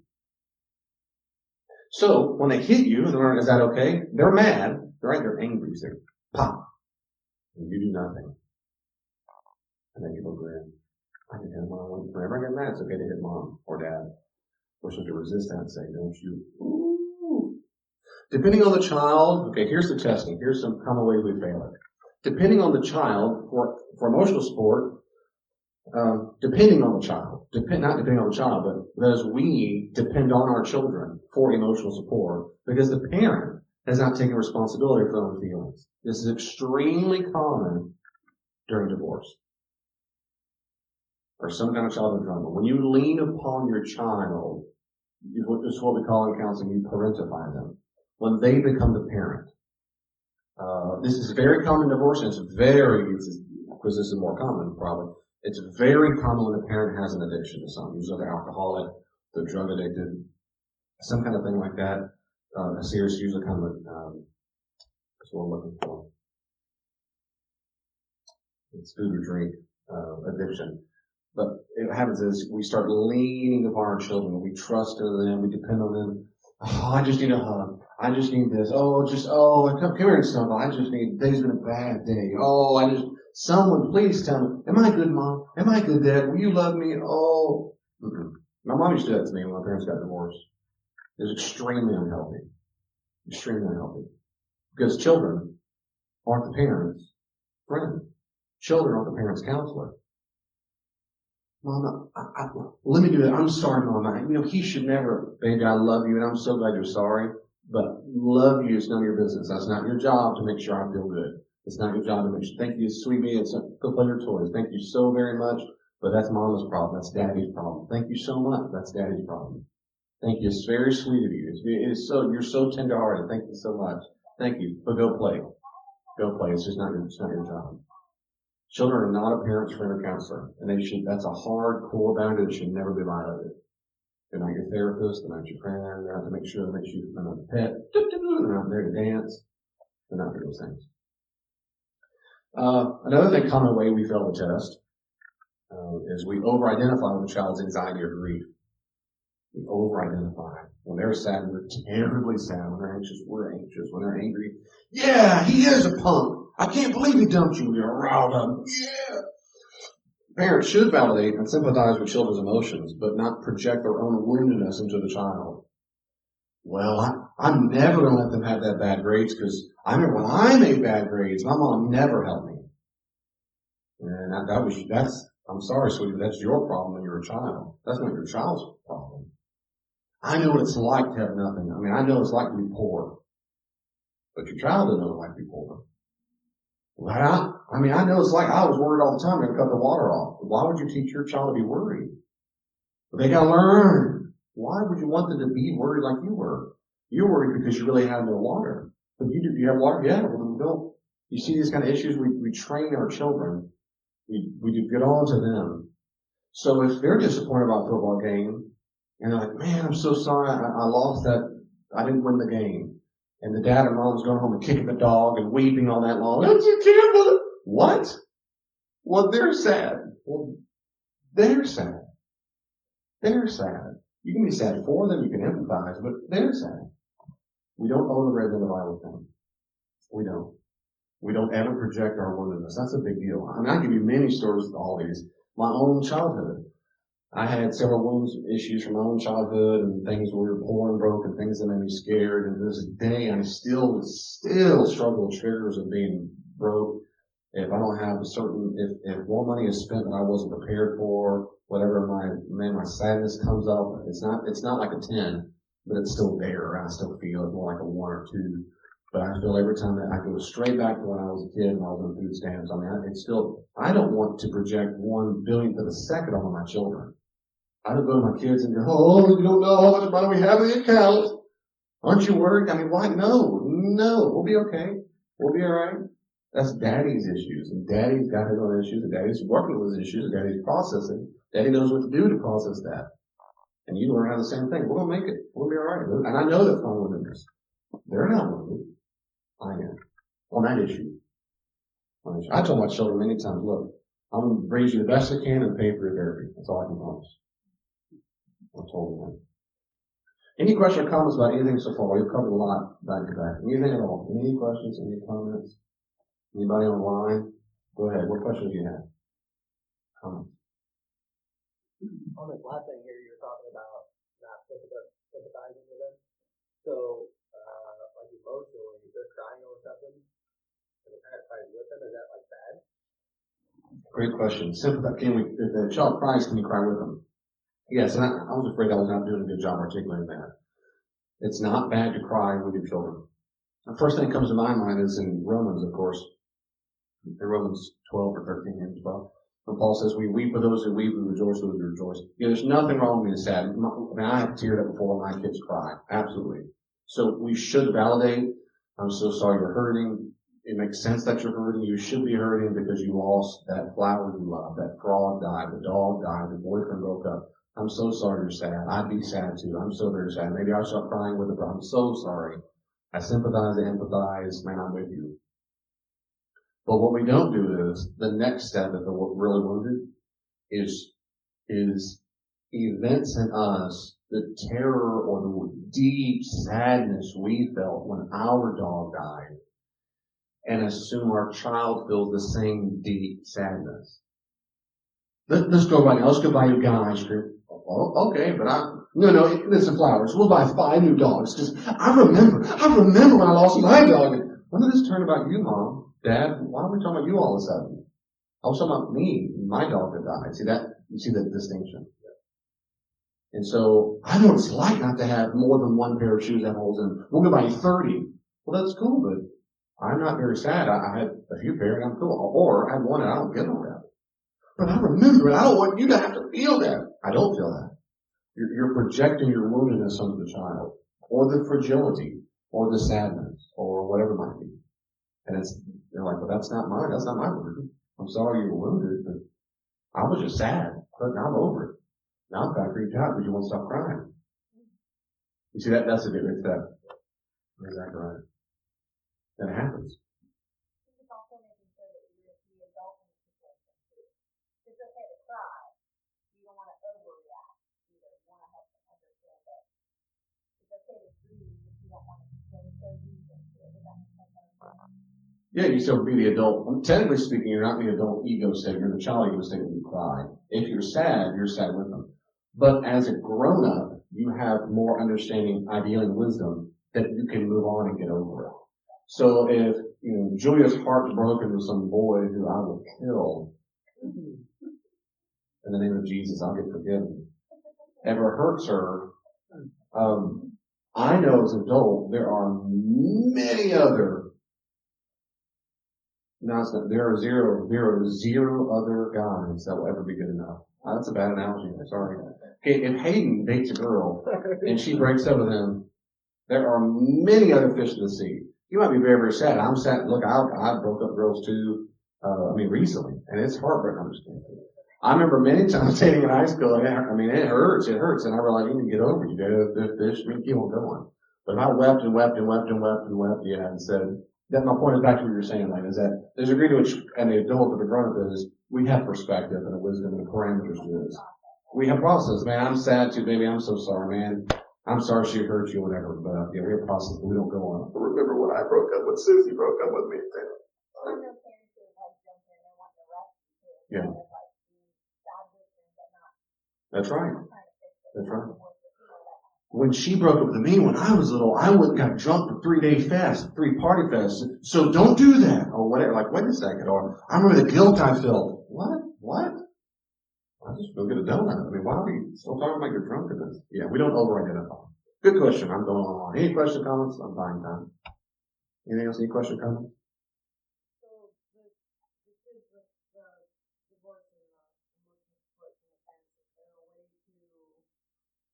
So, when they hit you and learn, is that okay? They're mad. Right? They're angry. They're pop. And you do nothing. And then people grin. I can hit when I want. Whenever I get mad, it's okay to hit mom or dad. We're supposed to resist that and say, don't you. Ooh. Depending on the child, okay, here's the testing. Here's some common ways we fail it. Depending on the child, for emotional support, depending on the child, not depending on the child, but as we depend on our children for emotional support, because the parent has not taken responsibility for their own feelings. This is extremely common during divorce or some kind of childhood trauma. When you lean upon your child, this is what we call in counseling, you parentify them. When they become the parent. This is very common in divorce, and because this is more common probably, it's very common when a parent has an addiction to something. Usually they're alcoholic, they're drug addicted, some kind of thing like that. A serious, usually kind of that's what I'm looking for. It's food or drink addiction. But what happens is we start leaning upon our children. We trust in them. We depend on them. Oh, I just need a hug. I just need this. Come here and stuff. Today's been a bad day. Someone please tell me, am I good, Mom? Am I good, Dad? Will you love me? Oh. Mm-mm. My mom used to do that to me when my parents got divorced. It was extremely unhealthy. Extremely unhealthy. Because children aren't the parents' friend. Children aren't the parents' counselor. Mama, let me do that. I'm sorry, Mama. He should never. Baby, I love you, and I'm so glad you're sorry. But love you is none of your business. That's not your job to make sure I feel good. It's not your job to make sure. Thank you, sweet me. Go play your toys. Thank you so very much. But that's mama's problem. That's daddy's problem. Thank you so much. That's daddy's problem. Thank you. It's very sweet of you. You're so tender-hearted. Thank you so much. Thank you. But go play. Go play. It's not your job. Children are not a parent's friend or counselor. And that's a hard core boundary that should never be violated. They're not your therapist. They're not your friend. They're not to make sure that they're not a pet. They're not there to dance. They're not for those things. Another thing, common way we fail the test, is we over-identify with the child's anxiety or grief. We over-identify. When they're sad, we're terribly sad. When they're anxious, we're anxious. When they're angry, yeah, he is a punk. I can't believe he dumped you. You're riled up. Yeah. Parents should validate and sympathize with children's emotions, but not project their own woundedness into the child. Well, I'm never going to let them have that bad grades because I remember when I made bad grades, my mom never helped me. And I'm sorry, sweetie, but that's your problem when you're a child. That's not your child's problem. I know what it's like to have nothing. I mean, I know what it's like to be poor. But your child doesn't know what it's like to be poor. Well, I know it's like I was worried all the time to cut the water off. Why would you teach your child to be worried? But they gotta learn. Why would you want them to be worried like you were? You're worried because you really have no water. But do you have water? Yeah, well then don't. You see these kind of issues, we train our children. We get on to them. So if they're disappointed about a football game, and they're like, man, I'm so sorry, I lost that, I didn't win the game. And the dad or mom's going home and kicking the dog and weeping all that long. You can't. What? Well, they're sad. Well, they're sad. They're sad. You can be sad for them, you can empathize, but they're sad. We don't over-identify with them. We don't. We don't ever project our woundedness. That's a big deal. I give you many stories of all these. My own childhood. I had several wounds, issues from my own childhood and things where we were poor and broke and things that made me scared. And to this day, I still struggle with triggers of being broke. If I don't have if more money is spent than I wasn't prepared for, whatever my sadness comes up, it's not like a 10, but it's still there. I still feel it's more like a 1 or 2. But I feel every time that I go straight back to when I was a kid and I was on food stamps. I don't want to project 1/100000th of a second on my children. I don't go to my kids and go, oh, you don't know how much money we have in the account. Aren't you worried? Why? No, we'll be okay. We'll be alright. That's daddy's issues. And daddy's got his own issues. And daddy's working with his issues. And daddy's processing. Daddy knows what to do to process that. And you learn how the same thing. We're going to make it. We'll be alright. And I know that's my woundedness. They're not wounded. I am. On that issue. I told my children many times, look, I'm going to raise you the best I can and pay for your therapy. That's all I can promise. I told them that. Any questions or comments about anything so far? We've covered a lot back to back. Anything at all? Any questions? Any comments? Anybody online? Go ahead. What questions do you have? Comments? On this last thing here, you're talking about not sympathizing with them. So, like emotionally, if they're crying over something, and the parent cries with them, is that like bad? Great question. If the child cries, can you cry with them? Yes, and I was afraid I was not doing a good job articulating that. It's not bad to cry with your children. The first thing that comes to my mind is in Romans, of course. In Romans 12 or 13 and 12. When Paul says, we weep with those who weep, we rejoice with those who rejoice. There's nothing wrong with being sad. I have teared up before when my kids cry. Absolutely. So we should validate. I'm so sorry you're hurting. It makes sense that you're hurting. You should be hurting because you lost that flower you love. That frog died. The dog died. The boyfriend broke up. I'm so sorry you're sad. I'd be sad too. I'm so very sad. Maybe I'll start crying with it, but I'm so sorry. I sympathize and empathize. Man, I'm with you. But what we don't do is the next step if we're really wounded is events in us, the terror or the deep sadness we felt when our dog died, and assume our child feels the same deep sadness. Let's go right now. Let's go buy you a gun ice cream. Oh, okay, but listen, flowers. We'll buy 5 new dogs. Because I remember when I lost my dog. When did this turn about you, Mom? Dad, why are we talking about you all of a sudden? I was talking about me, my dog that died. You see that distinction. And so, I know what it's like not to have more than 1 pair of shoes that holes in them. We'll go buy 30. Well, that's cool, but I'm not very sad. I had a few pairs and I'm cool. Or I had one and I don't give a rip. but I remember it. I don't want you to have to feel that. I don't feel that. You're projecting your woundedness onto the child, or the fragility, or the sadness, or whatever it might be. And they're like, well, that's not mine. That's not my wound. I'm sorry you were wounded, but I was just sad. But now I'm over it. Now I'm back freaked out because you won't stop crying. You see, that's a good step. Exactly right. That happens. It's also making sure that you're the adult in the situation too. It's okay to cry. You don't want to overreact either. You want to help them understand that it's okay to grieve, but you don't want to go so deep into it. Does that make sense? Yeah, you still be the adult. Technically speaking, you're not the adult ego state. You're the child ego state when you cry. If you're sad with them. But as a grown-up, you have more understanding, ideally, and wisdom that you can move on and get over it. So if, Julia's heart's broken with some boy who I will kill, in the name of Jesus, I'll get forgiven, ever hurts her, I know as an adult, there are many other, there are zero other guys that will ever be good enough. That's a bad analogy. I'm sorry. Okay, if Hayden dates a girl and she breaks up with him, there are many other fish in the sea. You might be very, very sad. I'm sad. Look, I broke up girls too, recently, and it's heartbreaking. I remember many times dating in high school, and it hurts, and I realized you need to get over it. You gotta fish, keep on going. But if I wept and wept and wept and wept and wept, and said, that my point is back to what you were saying, is that there's a degree to which, and the adult or the grown-up is, we have perspective and a wisdom and the parameters to this. We have process, man. I'm sad too, baby. I'm so sorry, man. I'm sorry she hurt you, whatever. But we have process, but we don't go on. Remember when I broke up with Susie, broke up with me. Yeah. That's right. That's right. When she broke up with me when I was little, I went and got drunk for 3-day fast, 3-party fast. So don't do that. Or whatever. Like, wait a second. Or I remember the guilt I felt. What? I just go get a donut. Why are we still talking about your drunkenness? Yeah, we don't over-identify. Good question. I'm going on. Any question, comments? I'm buying time. Anything else? Any question, comment? So the kids with the divorce and the emotional support from the parents, is there a way to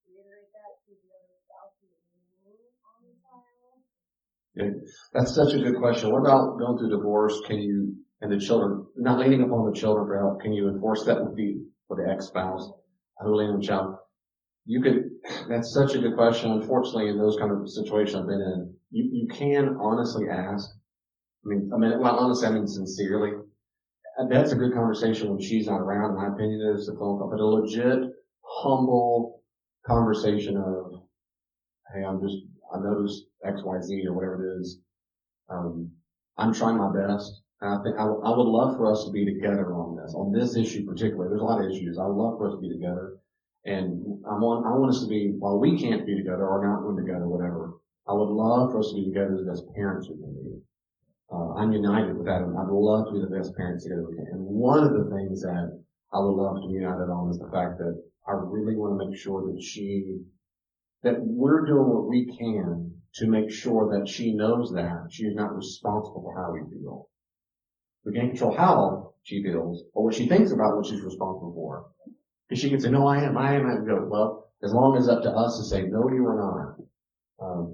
reiterate that to the other spouse who's new on the child? Yeah, that's such a good question. What about going through divorce? Can you, and the children, not leaning upon the children for help, can you enforce that with the ex-spouse? Who lean on the child? That's such a good question. Unfortunately, in those kind of situations I've been in, you can honestly ask. Honestly, I mean sincerely. That's a good conversation when she's not around. In my opinion, is a phone call, but a legit, humble conversation of, hey, I noticed X, Y, Z or whatever it is. I'm trying my best. And I think I would love for us to be together on this issue particularly. There's a lot of issues. I would love for us to be together. And I want us to be, while we can't be together or not going together, whatever, I would love for us to be together as best parents we can be. I'm united with that, and I'd love to be the best parents together we can. And one of the things that I would love to be united on is the fact that I really want to make sure that we're doing what we can to make sure that she knows that she is not responsible for how we feel. We can't control how she feels or what she thinks about what she's responsible for. Because she can say, no, I am, and go, well, as long as it's up to us to say, no, you are not.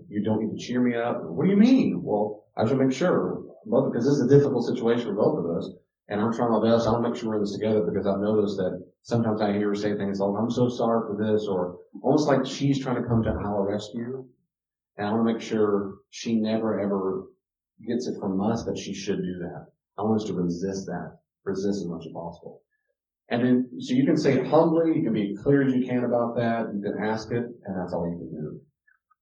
You don't need to cheer me up. What do you mean? Well, I should make sure, because this is a difficult situation for both of us, and I'm trying my best. I want to make sure we're in this together because I've noticed that sometimes I hear her say things like, I'm so sorry for this, or almost like she's trying to come to our rescue. And I want to make sure she never ever gets it from us that she should do that. I want us to resist as much as possible. And then, so you can say it humbly, you can be as clear as you can about that, you can ask it, and that's all you can do.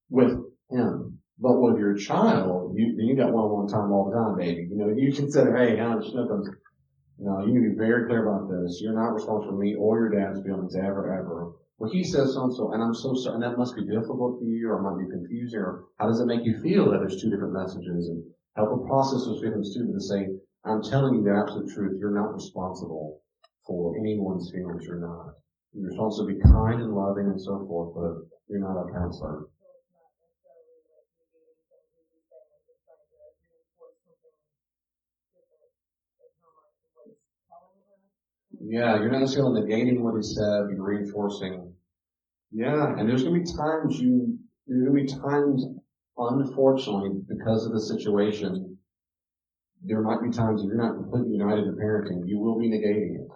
With him. But with your child, you got one-on-one time all the time, baby. You can say, hey, Hannah Schnippens, you need to be very clear about this. You're not responsible for me or your dad's feelings ever. Well, he says so-and-so, and I'm so sorry, and that must be difficult for you, or it might be confusing, or how does it make you feel that there's two different messages, and help them process those feelings too, but to say, I'm telling you the absolute truth, you're not responsible for anyone's feelings, you're not. You're supposed to be kind and loving and so forth, but you're not a counselor. Yeah, you're not necessarily negating what he said, you're reinforcing. Yeah, and there's gonna be times, unfortunately, because of the situation, there might be times if you're not completely united in parenting, you will be negating it.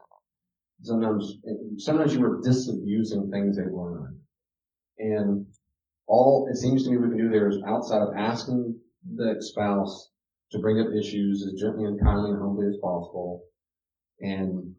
Sometimes you are disabusing things they've learned. And all it seems to me we can do there is outside of asking the spouse to bring up issues as gently and kindly and humbly as possible. And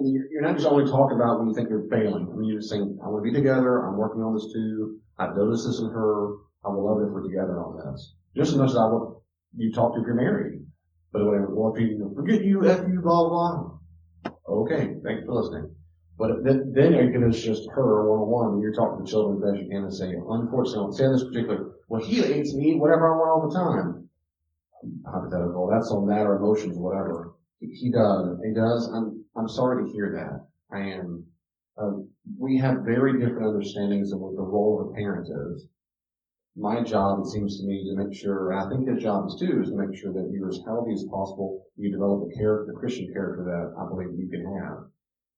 you're not just only talking about when you think you're failing. I mean, you're just saying, I want to be together. I'm working on this too. I've noticed this in her. I would love it if we're together on this. Just as much as I want you to talk to if you're married. But whatever, well, if you forget you, F you, blah, blah, blah. Okay, thanks for listening. But then it's just her one-on-one, and you're talking to children as best you can and say, unfortunately, I'll say this particular, well, he hates me, whatever I want all the time. Hypothetical, that's on that or emotions, whatever. He does. I'm sorry to hear that. I am. We have very different understandings of what the role of a parent is. My job, it seems to me, to make sure, and I think his job is too, is to make sure that you're as healthy as possible. You develop the Christian character that I believe you can have.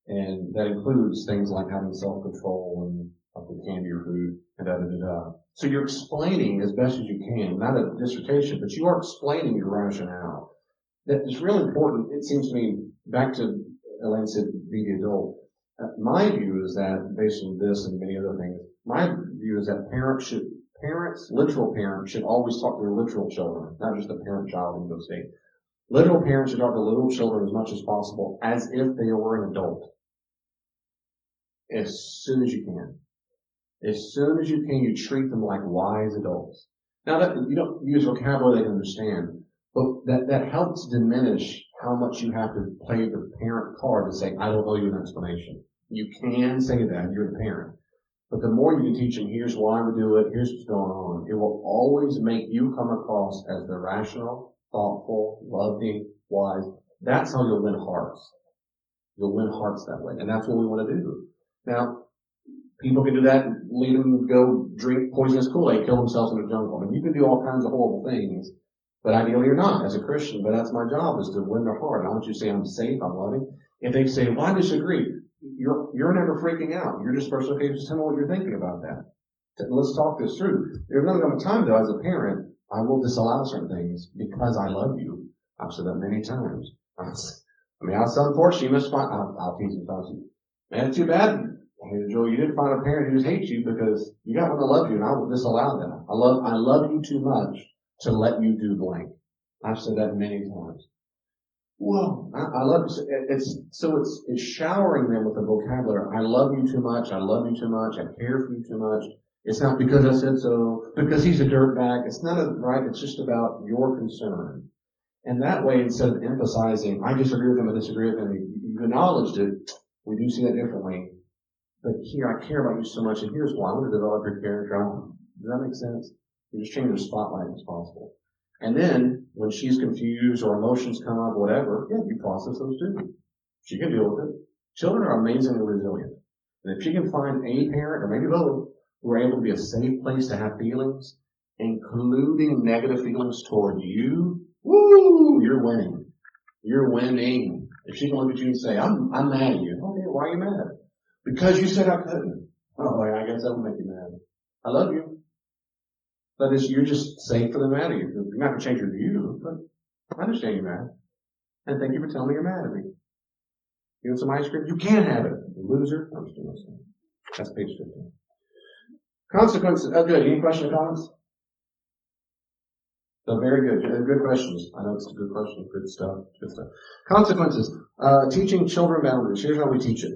And that includes things like having self-control and the candy your food and da-da-da-da. So you're explaining as best as you can, not a dissertation, but you are explaining your rationale. That is really important. It seems to me, back to Elaine said, be the adult. My view is that, based on this and many other things, my view is that literal parents should always talk to their literal children, not just the parent-child ego state. Literal parents should talk to little children as much as possible as if they were an adult. As soon as you can. As soon as you can, you treat them like wise adults. Now that you don't use vocabulary they can understand, but that helps diminish how much you have to play the parent card to say, I don't owe you an explanation. You can say that, you're the parent. But the more you can teach them, here's why we do it, here's what's going on, it will always make you come across as the rational, thoughtful, loving, wise. That's how you'll win hearts. You'll win hearts that way. And that's what we want to do. Now, people can do that and lead them to go drink poisonous Kool-Aid, kill themselves in the jungle. I mean, you can do all kinds of horrible things, but ideally you're not as a Christian. But that's my job, is to win their heart. I want you to say, I'm safe, I'm loving. If they say, well, I disagree, you're never freaking out. You're just first, okay, just tell me what you're thinking about that. Let's talk this through. There's going to come a time, though, as a parent, I will disallow certain things because I love you. I've said that many times. It's unfortunate. You must find, I'll tease and toss you. Man, it's too bad. Hey, Joel, you didn't find a parent who just hates you, because you got one that loves you, and I will disallow that. I love you too much to let you do blank. I've said that many times. Well, I love you. It's showering them with the vocabulary. I love you too much. I love you too much. I care for you too much. It's not because I said so, because he's a dirtbag. It's not right. It's just about your concern. And that way, instead of emphasizing, I disagree with him, I disagree with him, you acknowledged it. We do see that differently. But here, I care about you so much, and here's why. I want to develop your character. Does that make sense? You just change the spotlight as possible. And then, when she's confused or emotions come up, whatever, yeah, you process those too. She can deal with it. Children are amazingly resilient. And if she can find a parent, or maybe both, who are able to be a safe place to have feelings, including negative feelings toward you, woo, you're winning. You're winning. If she can look at you and say, I'm mad at you. Okay, why are you mad? Because you said I couldn't. Oh, I guess that will make you mad. I love you. But you're just safe for the mad at you. You're not going to change your view, but I understand you're mad. And thank you for telling me you're mad at me. You want some ice cream? You can't have it. You loser. I'm just listening. That's page 15. Consequences. Oh, good. Any questions or comments? So very good. Good questions. I know it's a good question. Good stuff. Good stuff. Consequences. Teaching children boundaries. Here's how we teach it.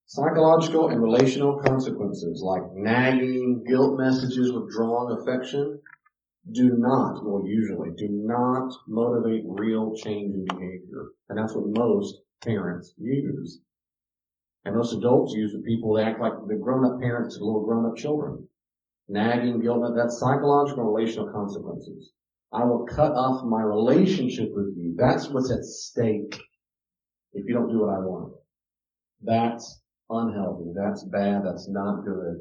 Psychological and relational consequences like nagging, guilt messages, withdrawing affection do not motivate real change in behavior. And that's what most parents use. And most adults use with people that act like the grown-up parents to little grown-up children. Nagging, guilt, that's psychological and relational consequences. I will cut off my relationship with you. That's what's at stake if you don't do what I want. That's unhealthy. That's bad. That's not good.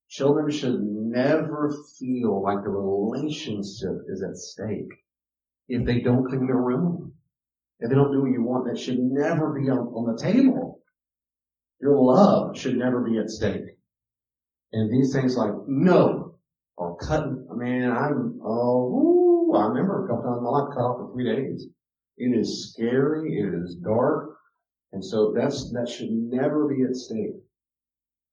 Children should never feel like the relationship is at stake if they don't clean their room. if they don't do what you want, that should never be on the table. Your love should never be at stake. And these things like no or cutting, man, I remember a couple times my life cut off for 3 days. It is scary. It is dark. And so that should never be at stake.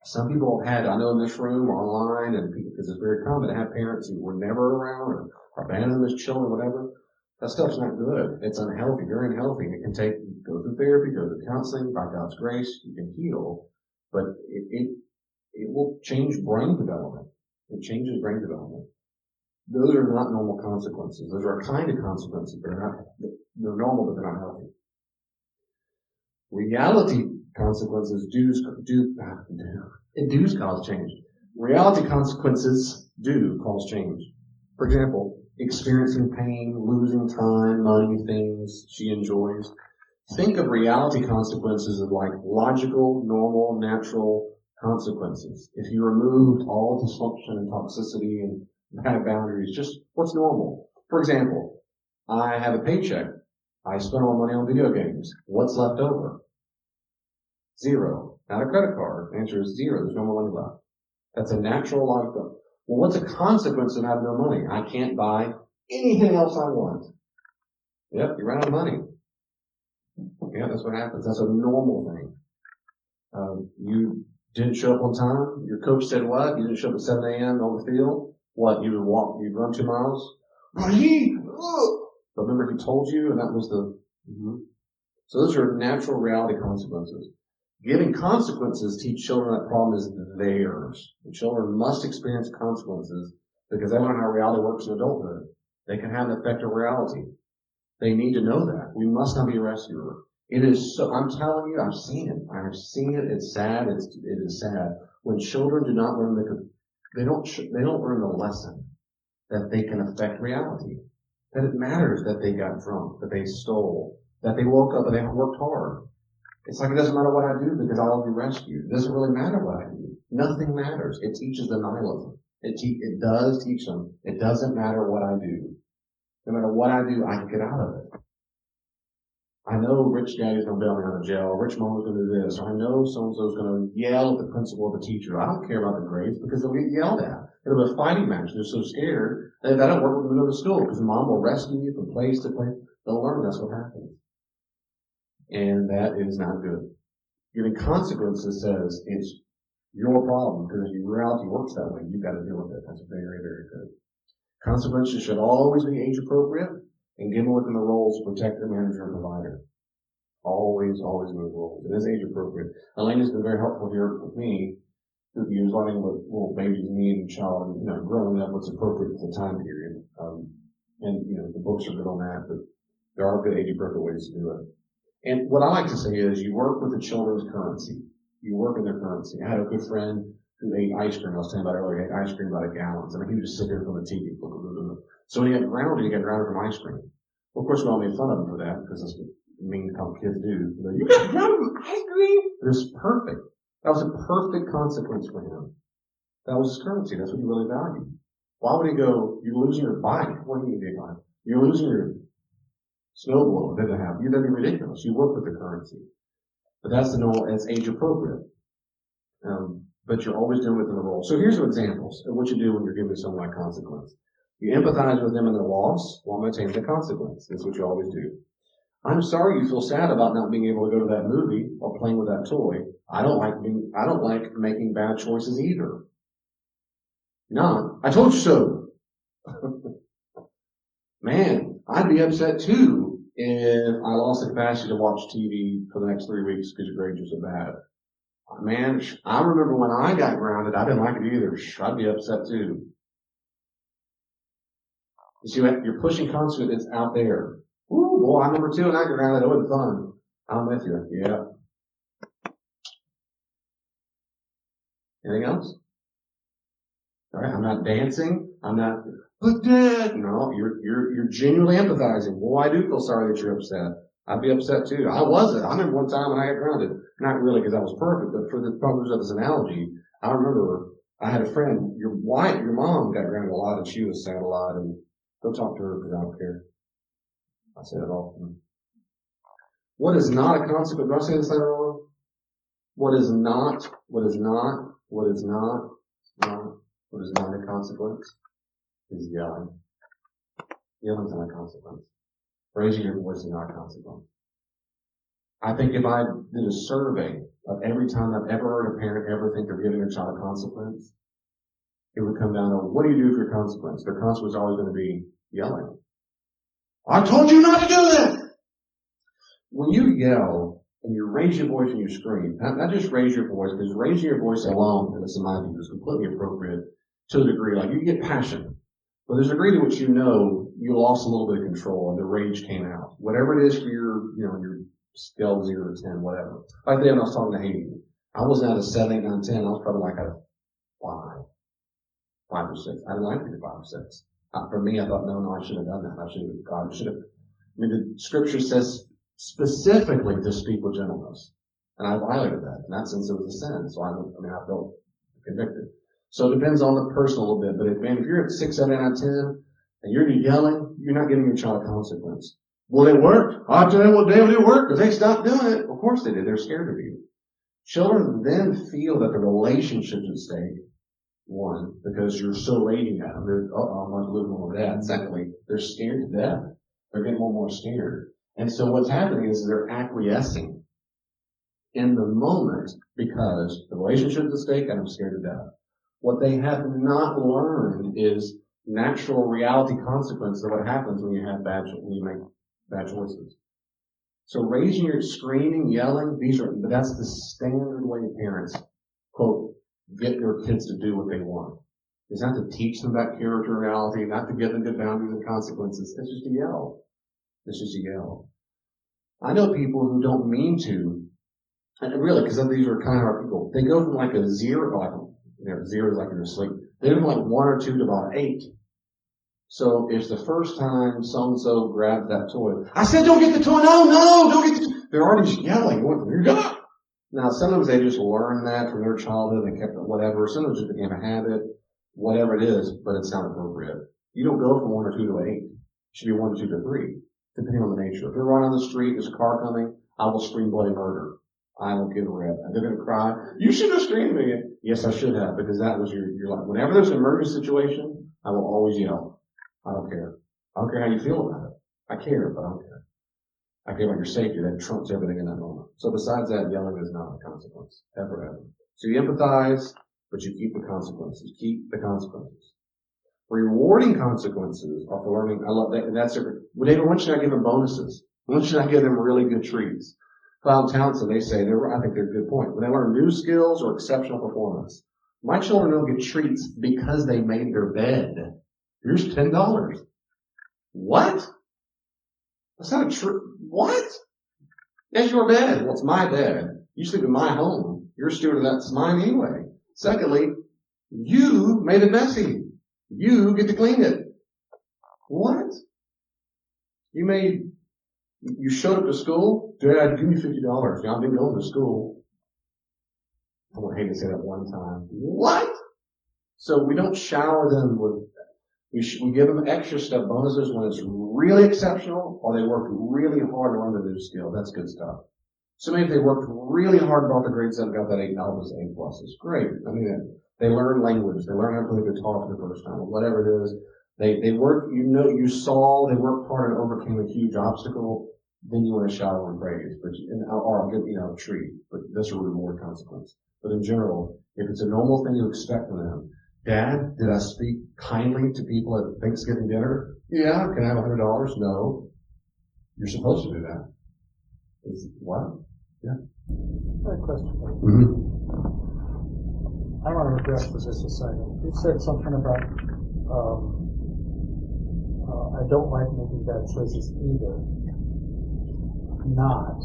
Some people have had, I know in this room or online, and because it's very common to have parents who were never around or abandoned them as children, whatever. That stuff's not good. It's unhealthy, very unhealthy. It can go through therapy, go through counseling. By God's grace, you can heal. But it will change brain development. It changes brain development. Those are not normal consequences. Those are a kind of consequences. They're normal, but they're not healthy. Reality consequences do cause change. Reality consequences do cause change. For example, experiencing pain, losing time, money, things she enjoys. Think of reality consequences as like logical, normal, natural consequences. If you removed all dysfunction and toxicity and bad boundaries, just what's normal. For example, I have a paycheck. I spend all my money on video games. What's left over? Zero. Not a credit card. The answer is zero. There's no more money left. That's a natural logical. Well, what's a consequence of having no money? I can't buy anything else I want. Yep, you run out of money. Yeah, that's what happens. That's a normal thing. You didn't show up on time. Your coach said what? You didn't show up at 7 a.m. on the field. What? You'd run 2 miles? But remember he told you, and that was So those are natural reality consequences. Giving consequences teach children that problem is theirs. The children must experience consequences because they learn how reality works in adulthood. They can have an effect of reality. They need to know that. We must not be a rescuer. It is so, I'm telling you, I've seen it. I have seen it. It's sad. It is sad. When children do not learn they don't learn the lesson that they can affect reality. That it matters that they got drunk, that they stole, that they woke up and they worked hard. It's like it doesn't matter what I do because I'll be rescued. It doesn't really matter what I do. Nothing matters. It teaches them nihilism. It does teach them. It doesn't matter what I do. No matter what I do, I can get out of it. I know rich daddy's going to bail me out of jail. Rich mom's going to do this. Or I know so-and-so's going to yell at the principal or the teacher. I don't care about the grades because they'll get yelled at. It'll be a fighting match. They're so scared that if I don't work with them to go to school because mom will rescue you from place to place. They'll learn that's what happens. And that is not good. Giving consequences says it's your problem because your reality works that way. You've got to deal with it. That's very, very good. Consequences should always be age appropriate and given within the roles of protector, manager, and provider. Always in those roles. It is age appropriate. Elena's been very helpful here with me through the years, learning what little babies need and child, growing up what's appropriate for the time period. The books are good on that, but there are good age appropriate ways to do it. And what I like to say is you work with the children's currency. You work in their currency. I had a good friend who ate ice cream. I was telling about earlier, he ate ice cream by the gallons. I mean, he would just sit there from the TV. So when he got grounded, he got grounded from ice cream. Well, of course, we all made fun of him for that because that's what mean how kids do. You got grounded from ice cream? It was perfect. That was a perfect consequence for him. That was his currency. That's what he really valued. Why would he go, you're losing your bike? What do you mean, big bike? You're losing your snowblower. That'd be ridiculous. You work with the currency. But that's the normal, it's age appropriate. But you're always doing it within the role. So here's some examples of what you do when you're giving someone a consequence. You empathize with them in their loss while maintaining the consequence. That's what you always do. I'm sorry you feel sad about not being able to go to that movie or playing with that toy. I don't like making bad choices either. No, I told you so. Man, I'd be upset too if I lost the capacity to watch TV for the next 3 weeks because your grades are so bad. Man, I remember when I got grounded, I didn't like it either. I'd be upset too. You see, you're pushing consequences out there. Ooh, boy, I'm number 2 and I got grounded. It wasn't fun. I'm with you. Yeah. Anything else? All right, I'm not dancing. I'm not, but Dad, no, you're genuinely empathizing. Boy, I do feel sorry that you're upset. I'd be upset too. I wasn't. I remember one time when I got grounded. Not really because I was perfect, but for the purpose of this analogy, I remember I had a friend, your mom got grounded a lot and she was sad a lot and go talk to her because I don't care. I say that often. What is not a consequence? Do I say this later on? What is not a consequence is yelling. Yelling's not a consequence. Raising your voice is not a consequence. I think if I did a survey of every time I've ever heard a parent ever think they're giving their child a consequence, it would come down to, what do you do for your consequence? Their consequence is always going to be yelling. I told you not to do that! When you yell, and you raise your voice and you scream, not just raise your voice, because raising your voice alone, and this in my view, is completely appropriate to a degree. Like, you get passion. But there's a degree to which you know you lost a little bit of control and the rage came out. Whatever it is for your scale 0 to 10, whatever. Like then I was talking to Haiti. I wasn't at a 7, 8, 9, 10. I was probably like a 5 or 6. I didn't like to be 5 or 6. For me, I thought, no, I should have done that. God should have. I mean, the scripture says specifically to speak with gentleness. And I violated that. In that sense, it was a sin. So I felt convicted. So it depends on the person a little bit. But if you're at 6, 7, 8, 9, 10, and you're yelling, you're not giving your child a consequence. Well, it worked. I'll tell you what, David, it worked because they stopped doing it. Of course they did. They're scared of you. Children then feel that the relationship's at stake. One, because you're so raging at them. They're, I'm not losing mom or dad. Secondly, they're scared to death. They're getting more and more scared. And so what's happening is they're acquiescing in the moment because the relationship's at stake and I'm scared to death. What they have not learned is natural reality consequences of what happens when you make bad choices. So raising your screaming, yelling, that's the standard way parents, quote, get their kids to do what they want. It's not to teach them about character and reality, not to give them good boundaries and consequences. It's just to yell. It's just to yell. I know people who don't mean to, and really, because these are kind of our people, they go from like a 0, 0 is like you're asleep. They go from like 1 or 2 to about 8. So if the first time so-and-so grabs that toy, I said don't get the toy, no, don't get the toy. They're already just yelling, you're gonna. Now sometimes they just learn that from their childhood and kept it whatever. Sometimes it just became a habit, whatever it is, but it's not appropriate. You don't go from 1 or 2 to 8. It should be 1 to 2 to 3, depending on the nature. If they're running on the street, there's a car coming, I will scream bloody murder. I will give a rip. And they're going to cry, you should have screamed at me. Yes, I should have, because that was your life. Whenever there's an emergency situation, I will always yell. I don't care. I don't care how you feel about it. I care, but I don't care. I care about your safety. That trumps everything in that moment. So besides that, yelling is not a consequence. Ever. So you empathize, but you keep the consequences. Keep the consequences. Rewarding consequences are for learning. I love that. And that's it. Well, David, why should I give them bonuses? Why should I give them really good treats? Cloud Townsend, they say, I think they're a good point. When they learn new skills or exceptional performance, my children don't get treats because they made their bed. Here's $10. What? That's not a what? That's your bed. Well, it's my bed. You sleep in my home. You're a steward of that. It's mine anyway. Secondly, you made it messy. You get to clean it. What? You showed up to school? Dad, give me $50. I've been going to school. I would hate to say that one time. What? So we don't shower them with, we give them extra stuff, bonuses when it's really exceptional or they worked really hard to learn the new skill. That's good stuff. So maybe if they worked really hard and brought the grades up, got that $8, A+. Great. I mean, they learn language. They learn how to play guitar for the first time, or whatever it is. They work, they worked hard and overcame a huge obstacle. Then you want to shower and praise, or give, a treat. But that's a reward consequence. But in general, if it's a normal thing you expect from them, Dad, did I speak kindly to people at Thanksgiving dinner? Yeah. Can I have $100? No. You're supposed to do that. What? Yeah. I have a question. Mm-hmm. I want to address this just a second. You said something about, I don't like making bad choices either. Not,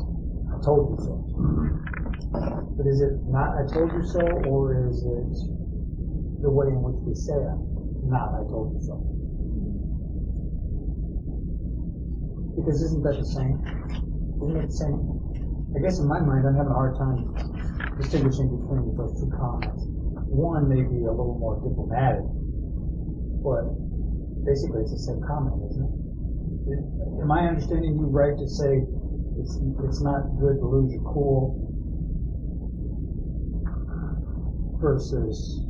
I told you so. But is it not, I told you so, or is it the way in which we say it? Not, I told you so. Because isn't that the same? Isn't it the same? I guess in my mind, I'm having a hard time distinguishing between those two comments. One may be a little more diplomatic, but basically it's the same comment, isn't it? Am I understanding you right to say it's not good to lose your cool versus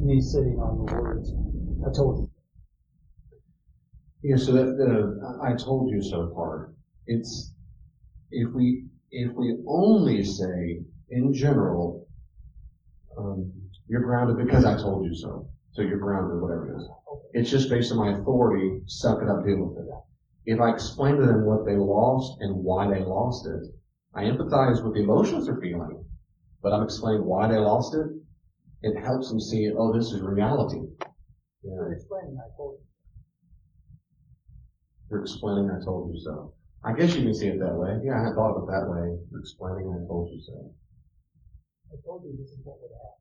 me sitting on the words, I told you. Yeah, so that I told you so part. It's if we only say in general, you're grounded because I told you so. So you're grounded, whatever it is. It's just based on my authority. Suck it up, deal with it. If I explain to them what they lost and why they lost it, I empathize with the emotions they're feeling, but I'm explaining why they lost it. It helps them see, oh, this is reality. Yeah. You're explaining, I told you. You're explaining, I told you so. I guess you can see it that way. Yeah, I hadn't thought of it that way. You're explaining, I told you so. I told you this is what would happen.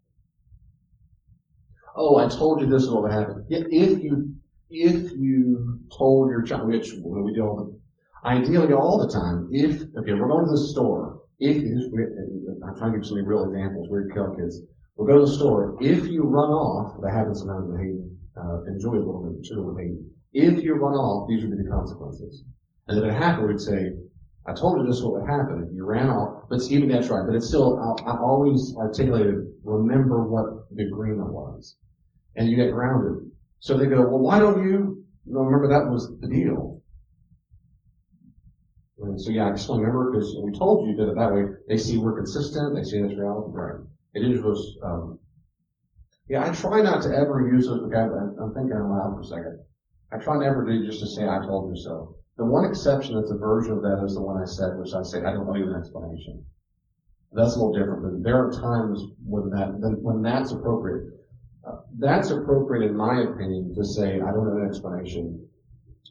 Oh, I told you this is what would happen. If you told your child, which we do ideally all the time, okay, we're going to the store. I'm trying to give some real examples, weird kill kids. We'll go to the store. If you run off, that happens sometimes with Hayden, enjoy a little bit, children with Hayden. If you run off, these would be the consequences. And if it happened, we'd say, I told you this is what would happen. If you ran off, but even that's right. But it's still, I always articulated, remember what the agreement was. And you get grounded. So they go, well, why don't you remember that was the deal? And so yeah, I explain, remember, because we told you did it that way. They see we're consistent. They see this reality. Right. It is was, yeah, I try not to ever use those vocabulary. I'm thinking out loud for a second. I try never to just to say, I told you so. The one exception that's a version of that is the one I said, which I say, I don't owe you an explanation. That's a little different, but there are times when that's appropriate. That's appropriate in my opinion to say, I don't have an explanation.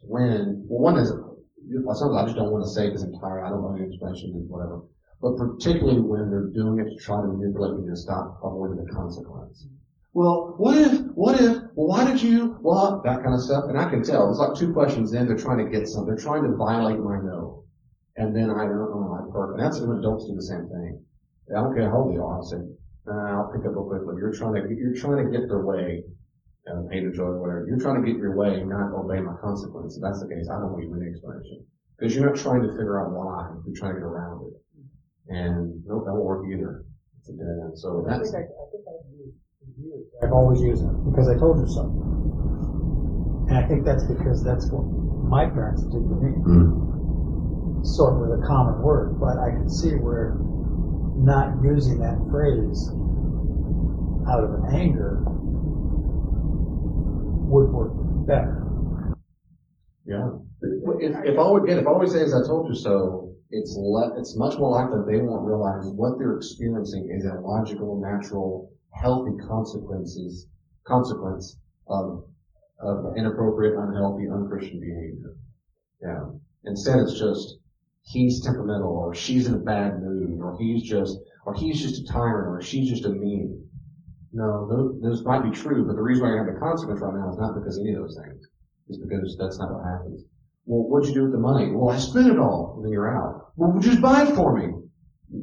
One is, sometimes I just don't want to say this entire, I don't know the explanation, whatever. But particularly when they're doing it to try to manipulate me to stop avoiding the consequence. Well, what if, well, why did you, that kind of stuff. And I can tell, it's like two questions in, they're trying to get something, they're trying to violate my no. And then I don't know my perk. And that's when adults do the same thing. I don't care how old they are, I'll say, I'll pick up real quickly. You're trying to get their way, hate or joy or whatever. You're trying to get your way, not obey my consequence. If that's the case, I don't want you any explanation. Because you're not trying to figure out why. You're trying to get around it. And nope, that won't work either. It's a dead end. So that's. I've always used it because I told you so. And I think that's because that's what my parents did to me. Sort of with a common word, but I can see where not using that phrase out of an anger would work better. Yeah. If all we say is I told you so, it's much more likely they won't realize what they're experiencing is a logical, natural, healthy consequence of inappropriate, unhealthy, unchristian behavior. Yeah. Instead it's just, he's temperamental, or she's in a bad mood, or he's just a tyrant, or she's just a meanie. No, those might be true, but the reason why you have the consequence right now is not because of any of those things. It's because that's not what happens. Well, what'd you do with the money? Well, I spent it all. And then you're out. Well, just buy it for me.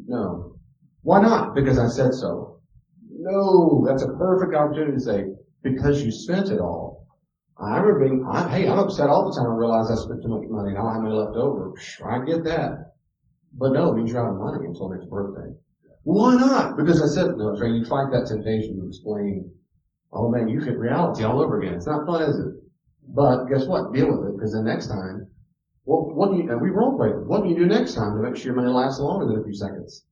No. Why not? Because I said so. No, that's a perfect opportunity to say, because you spent it all. I remember I'm upset all the time I realize I spent too much money and I don't have any left over. I get that. But no, it means you're out of money until next birthday. Why not? Because I said no. So you fight that temptation to explain, oh man, you hit reality all over again. It's not fun, is it? But guess what? Deal with it, because the next time, and we role play. What do you do next time to make sure your money lasts longer than a few seconds?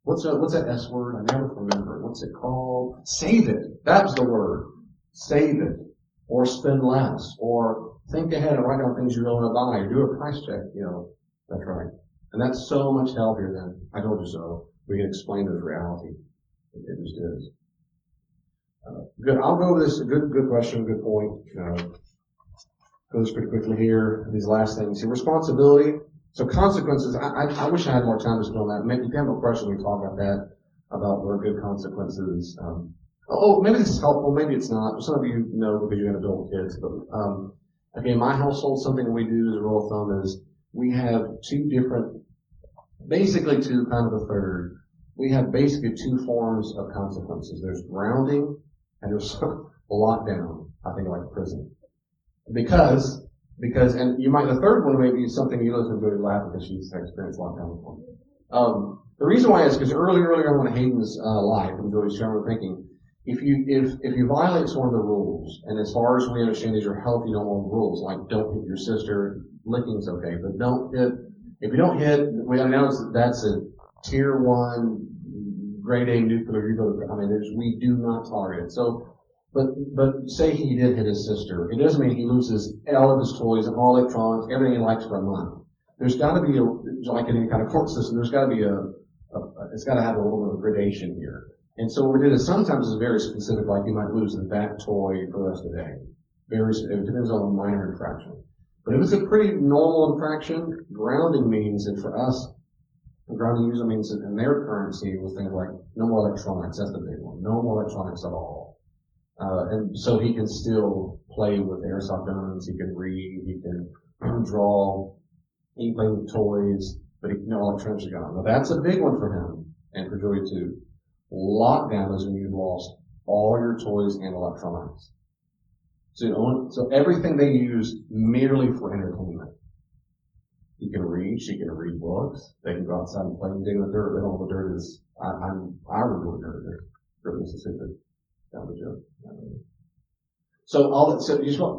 What's that S word? I never remember. What's it called? Save it. That's the word. Save it. Or spend less. Or think ahead and write down things you really want to buy. Or do a price check. That's right. And that's so much healthier than I told you so. We can explain this reality. It just is. Good. I'll go over this. Good question. Good point. Go this pretty quickly here. These last things. See, responsibility. So consequences. I wish I had more time to spend on that. Maybe if you have no question, we talk about that. About what are good consequences. Maybe this is helpful. Maybe it's not. Some of you know because you have adult kids. But again, my household, something we do as a rule of thumb is we have basically two, kind of a third. We have basically two forms of consequences. There's grounding and there's lockdown. I think like prison. Because Because, and you might, the third one may be something you listen to laugh because she's experienced lockdown before. The reason why is because earlier on in Hayden's life, and Joey's general thinking, if you violate one of the rules, and as far as we understand, these are healthy, normal rules, like don't hit your sister, licking's okay, but don't hit. If you don't hit, we announce that's a tier 1, grade A nuclear. We do not tolerate it. So. But say he did hit his sister. It doesn't mean he loses all of his toys and all electronics, everything he likes for a month. There's got to be like in any kind of court system, there's got to be it's got to have a little bit of gradation here. And so what we did is sometimes it's very specific, like you might lose that toy for the rest of the day. It depends on a minor infraction. But if it's a pretty normal infraction, grounding means, and for us, grounding usually means that in their currency was things like no more electronics. That's the big one. No more electronics at all. And so he can still play with airsoft guns, he can read, he can draw, he can play with toys, but no electronics are gone. Now that's a big one for him, and for Joey too. Lockdown is when you've lost all your toys and electronics. So everything they use merely for entertainment. He can read, she can read books, they can go outside and play and dig in the dirt. They don't know what dirt is. I remember what dirt is. Dirt, Mississippi. So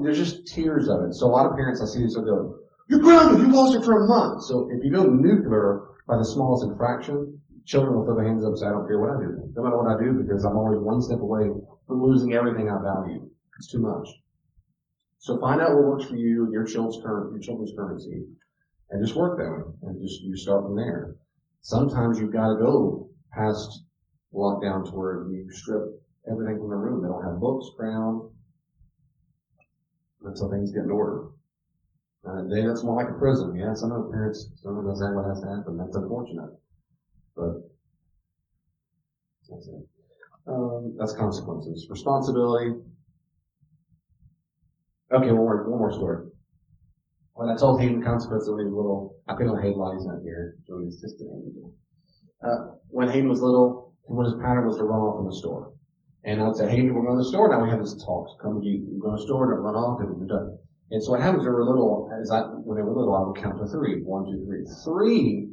there's just tiers of it. So a lot of parents I see this will go, you're grounded, you lost it for a month. So if you go nuclear by the smallest infraction, children will throw their hands up and say, I don't care what I do. No matter what I do, because I'm always one step away from losing everything I value. It's too much. So find out what works for you and your children's currency, and just work that way. And you start from there. Sometimes you've got to go past lockdown to where you strip everything from the room. They don't have books, crayons, until things get in order. Then it's more like a prison. Yeah, some of the parents, some of us say what has to happen. That's unfortunate. But that's it. That's consequences. Responsibility. Okay, one more story. When I told Hayden consequences when he was little, I couldn't Hayden while he's not here. So he's just an angel. When Hayden was little, his pattern was to run off in the store. And I'd say, hey, we're going to the store now. We have this talk. Come to you. We're going to the store. Don't run off. And we're done. And so what happens when they were little, when they were little, I would count to 3. 1, 2, 3. 3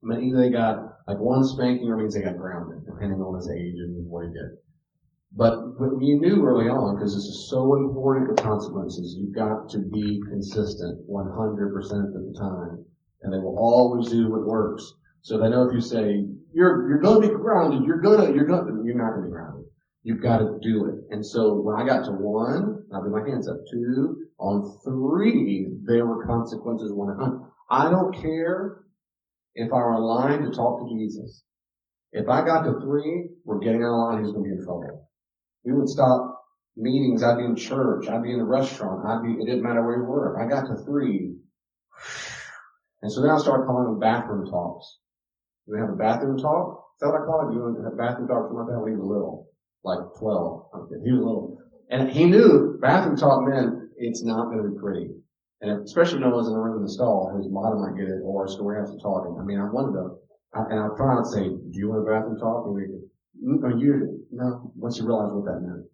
meant either they got like one spanking or means they got grounded, depending on his age and what he did. But you knew early on, because this is so important with consequences, you've got to be consistent 100% of the time. And they will always do what works. So they know if you say, you're going to be grounded, you're not going to be grounded. You've got to do it. And so when I got to 1, I'll do my hands up. 2, on 3, there were consequences 100. I don't care if I were in line to talk to Jesus. If I got to 3, we're getting out of line, he's going to be in trouble. We would stop meetings. I'd be in church. I'd be in a restaurant. it didn't matter where we were. If I got to 3, and so then I started calling them bathroom talks. Do we have a bathroom talk? Is that what I call it? Do you have a bathroom talk? Something like that when he was little. Like 12. Okay. He was little. And he knew bathroom talk meant it's not going to be pretty. And especially when I was in the room in the stall, his mom might get it, or so we have to talk. I mean, I wanted to, and I'll try not to say, do you want a bathroom talk? And we could, no, once you realize what that meant.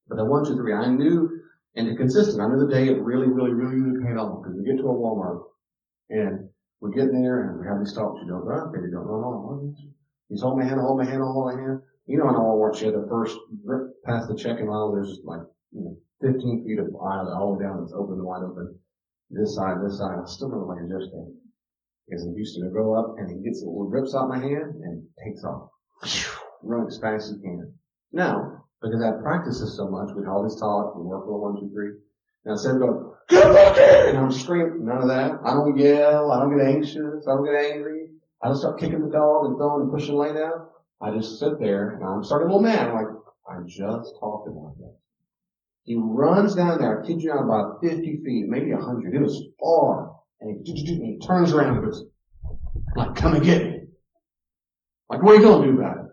But the 1, 2, 3, I knew, and it's consistent. I knew the day it really, really, really, really paid off, because we get to a Walmart, and we get in there, and we have these talks. You don't run, you don't run on. He's hold my hand, hold my hand, hold my hand. You know, in Walmart, you had the first past the checking aisle, there's like, 15 feet of aisle all the way down, it's open, wide open. This side, I still remember like a yesterday. Because he used to go up and he gets it, rips out my hand and takes off. Run as fast as he can. Now, because I practiced this so much, we'd always talk, we work with 1, 2, 3. Now instead of going, get back here! And I'm screaming, none of that. I don't yell, I don't get anxious, I don't get angry. I don't start kicking the dog and throwing and pushing lay down. I just sit there and I'm starting a little mad. I'm like, I just talked about this. He runs down there, I kid you not, about 50 feet, maybe 100. It was far. And he turns around and goes, like, come and get me. Like, what are you going to do about it?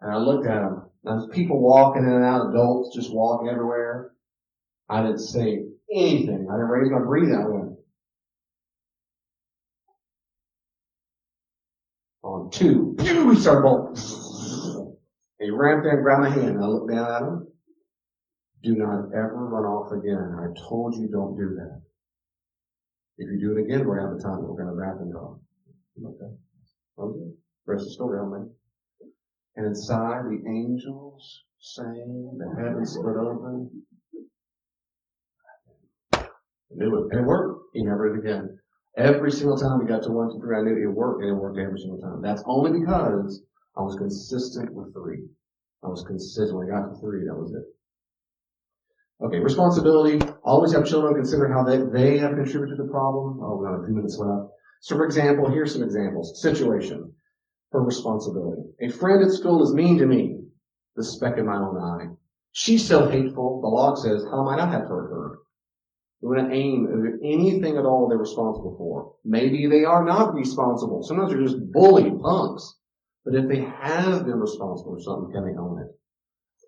And I looked at him. There's people walking in and out, adults just walking everywhere. I didn't say anything. I didn't raise my breathing. I went, on 2. We started bolting. He ran up there and grabbed my hand. And I looked down at him. Do not ever run off again. I told you don't do that. If you do it again, we're going to have the time that we're going to wrap and go. Okay. Okay. Rest of the story on me. And inside the angels sang, the heavens split open. It worked. He never did it again. Every single time we got to 1, 2, 3, I knew it worked, and it worked every single time. That's only because I was consistent with 3. I was consistent. When I got to 3, that was it. Okay, responsibility. Always have children consider how they have contributed to the problem. Oh, we got a few minutes left. So for example, here's some examples. Situation for responsibility. A friend at school is mean to me. The speck in my own eye. She's so hateful. The log says, how might I have hurt her? We want to aim, is there anything at all they're responsible for? Maybe they are not responsible. Sometimes they're just bully punks. But if they have been responsible for something, can they own it?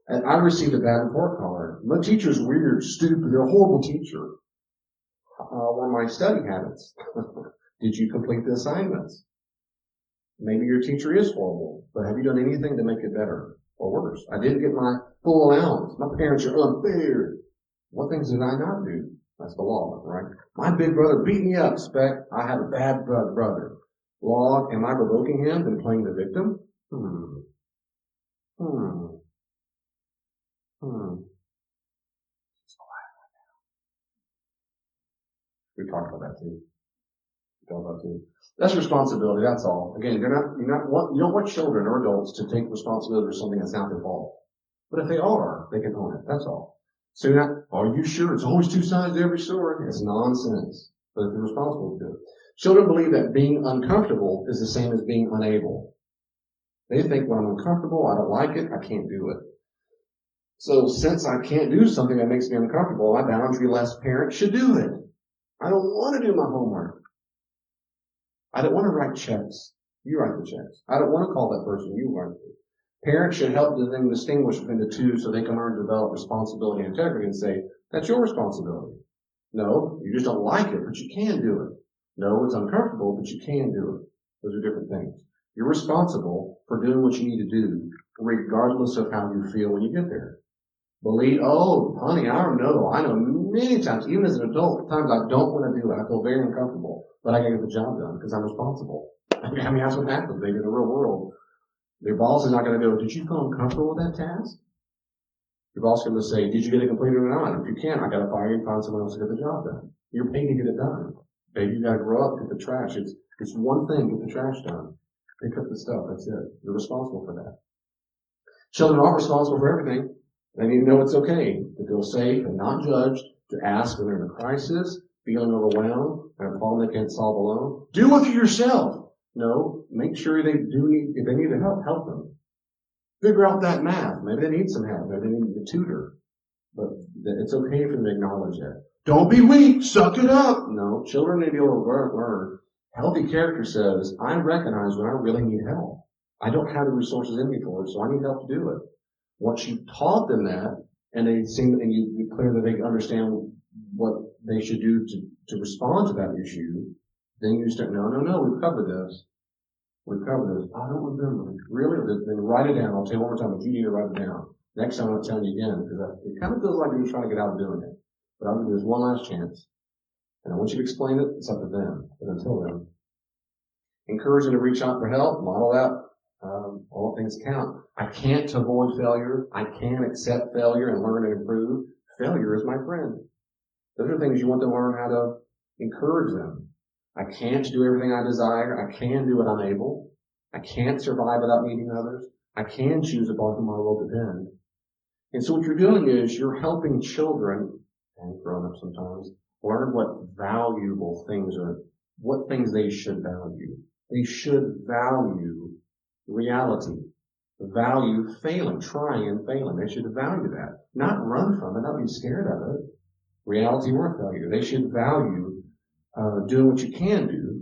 And I received a bad report card. My teacher's weird, stupid, they're a horrible teacher. Were my study habits? Did you complete the assignments? Maybe your teacher is horrible, but have you done anything to make it better or worse? I didn't get my full allowance. My parents are unfair. What things did I not do? That's the law, right? My big brother beat me up, Speck. I have a bad brother. Law, am I revoking him and playing the victim? We talked about that too. That's responsibility, that's all. Again, you don't want children or adults to take responsibility for something that's not their fault. But if they are, they can own it, that's all. So you're not, are you sure? It's always 2 sides to every story. It's nonsense. But if they're responsible to do it. Children believe that being uncomfortable is the same as being unable. They think when I'm uncomfortable, I don't like it, I can't do it. So since I can't do something that makes me uncomfortable, my boundary-less parent should do it. I don't want to do my homework. I don't want to write checks. You write the checks. I don't want to call that person. You write it. Parents should help them distinguish between the two so they can learn to develop responsibility and integrity and say, that's your responsibility. No, you just don't like it, but you can do it. No, it's uncomfortable, but you can do it. Those are different things. You're responsible for doing what you need to do, regardless of how you feel when you get there. Believe, oh, honey, I know many times, even as an adult, times I don't want to do it. I feel very uncomfortable, but I gotta get the job done because I'm responsible. I mean, that's what happens, baby, in the real world. Your boss is not going to go, did you feel uncomfortable with that task? Your boss is going to say, did you get it completed or not? If you can't, I got to fire you and find someone else to get the job done. You're paid to get it done. Baby, you got to grow up, get the trash. It's one thing, get the trash done. Pick up the stuff, that's it. You're responsible for that. Children aren't responsible for everything. They need to know it's okay to feel safe and not judged, to ask when they're in a crisis, feeling overwhelmed, and a problem they can't solve alone. Do it for yourself. No, make sure they do need, if they need help them. Figure out that math. Maybe they need some help. Maybe they need a tutor. But it's okay for them to acknowledge that. Don't be weak. Suck it up. No, children need to be able to learn. Healthy character says, I recognize when I really need help. I don't have the resources in me for it, so I need help to do it. Once you've taught them that, and you clear that they understand what they should do to respond to that issue, then you start, no, we've covered this. I don't remember. Really? Then write it down. I'll tell you one more time, but you need to write it down. Next time I'm not telling you again, because it kind of feels like you're trying to get out of doing it. But I'll give you this one last chance. And I want you to explain it. It's up to them. But until then, encourage them to reach out for help. Model that. All things count. I can't avoid failure. I can accept failure and learn and improve. Failure is my friend. Those are things you want to learn how to encourage them. I can't do everything I desire. I can do what I'm able. I can't survive without meeting others. I can choose upon whom I will depend. And so what you're doing is you're helping children, and grown-ups sometimes, learn what valuable things are, what things they should value. They should value reality, value failing, trying and failing. They should value that. Not run from it, not be scared of it. Reality or failure. They should value doing what you can do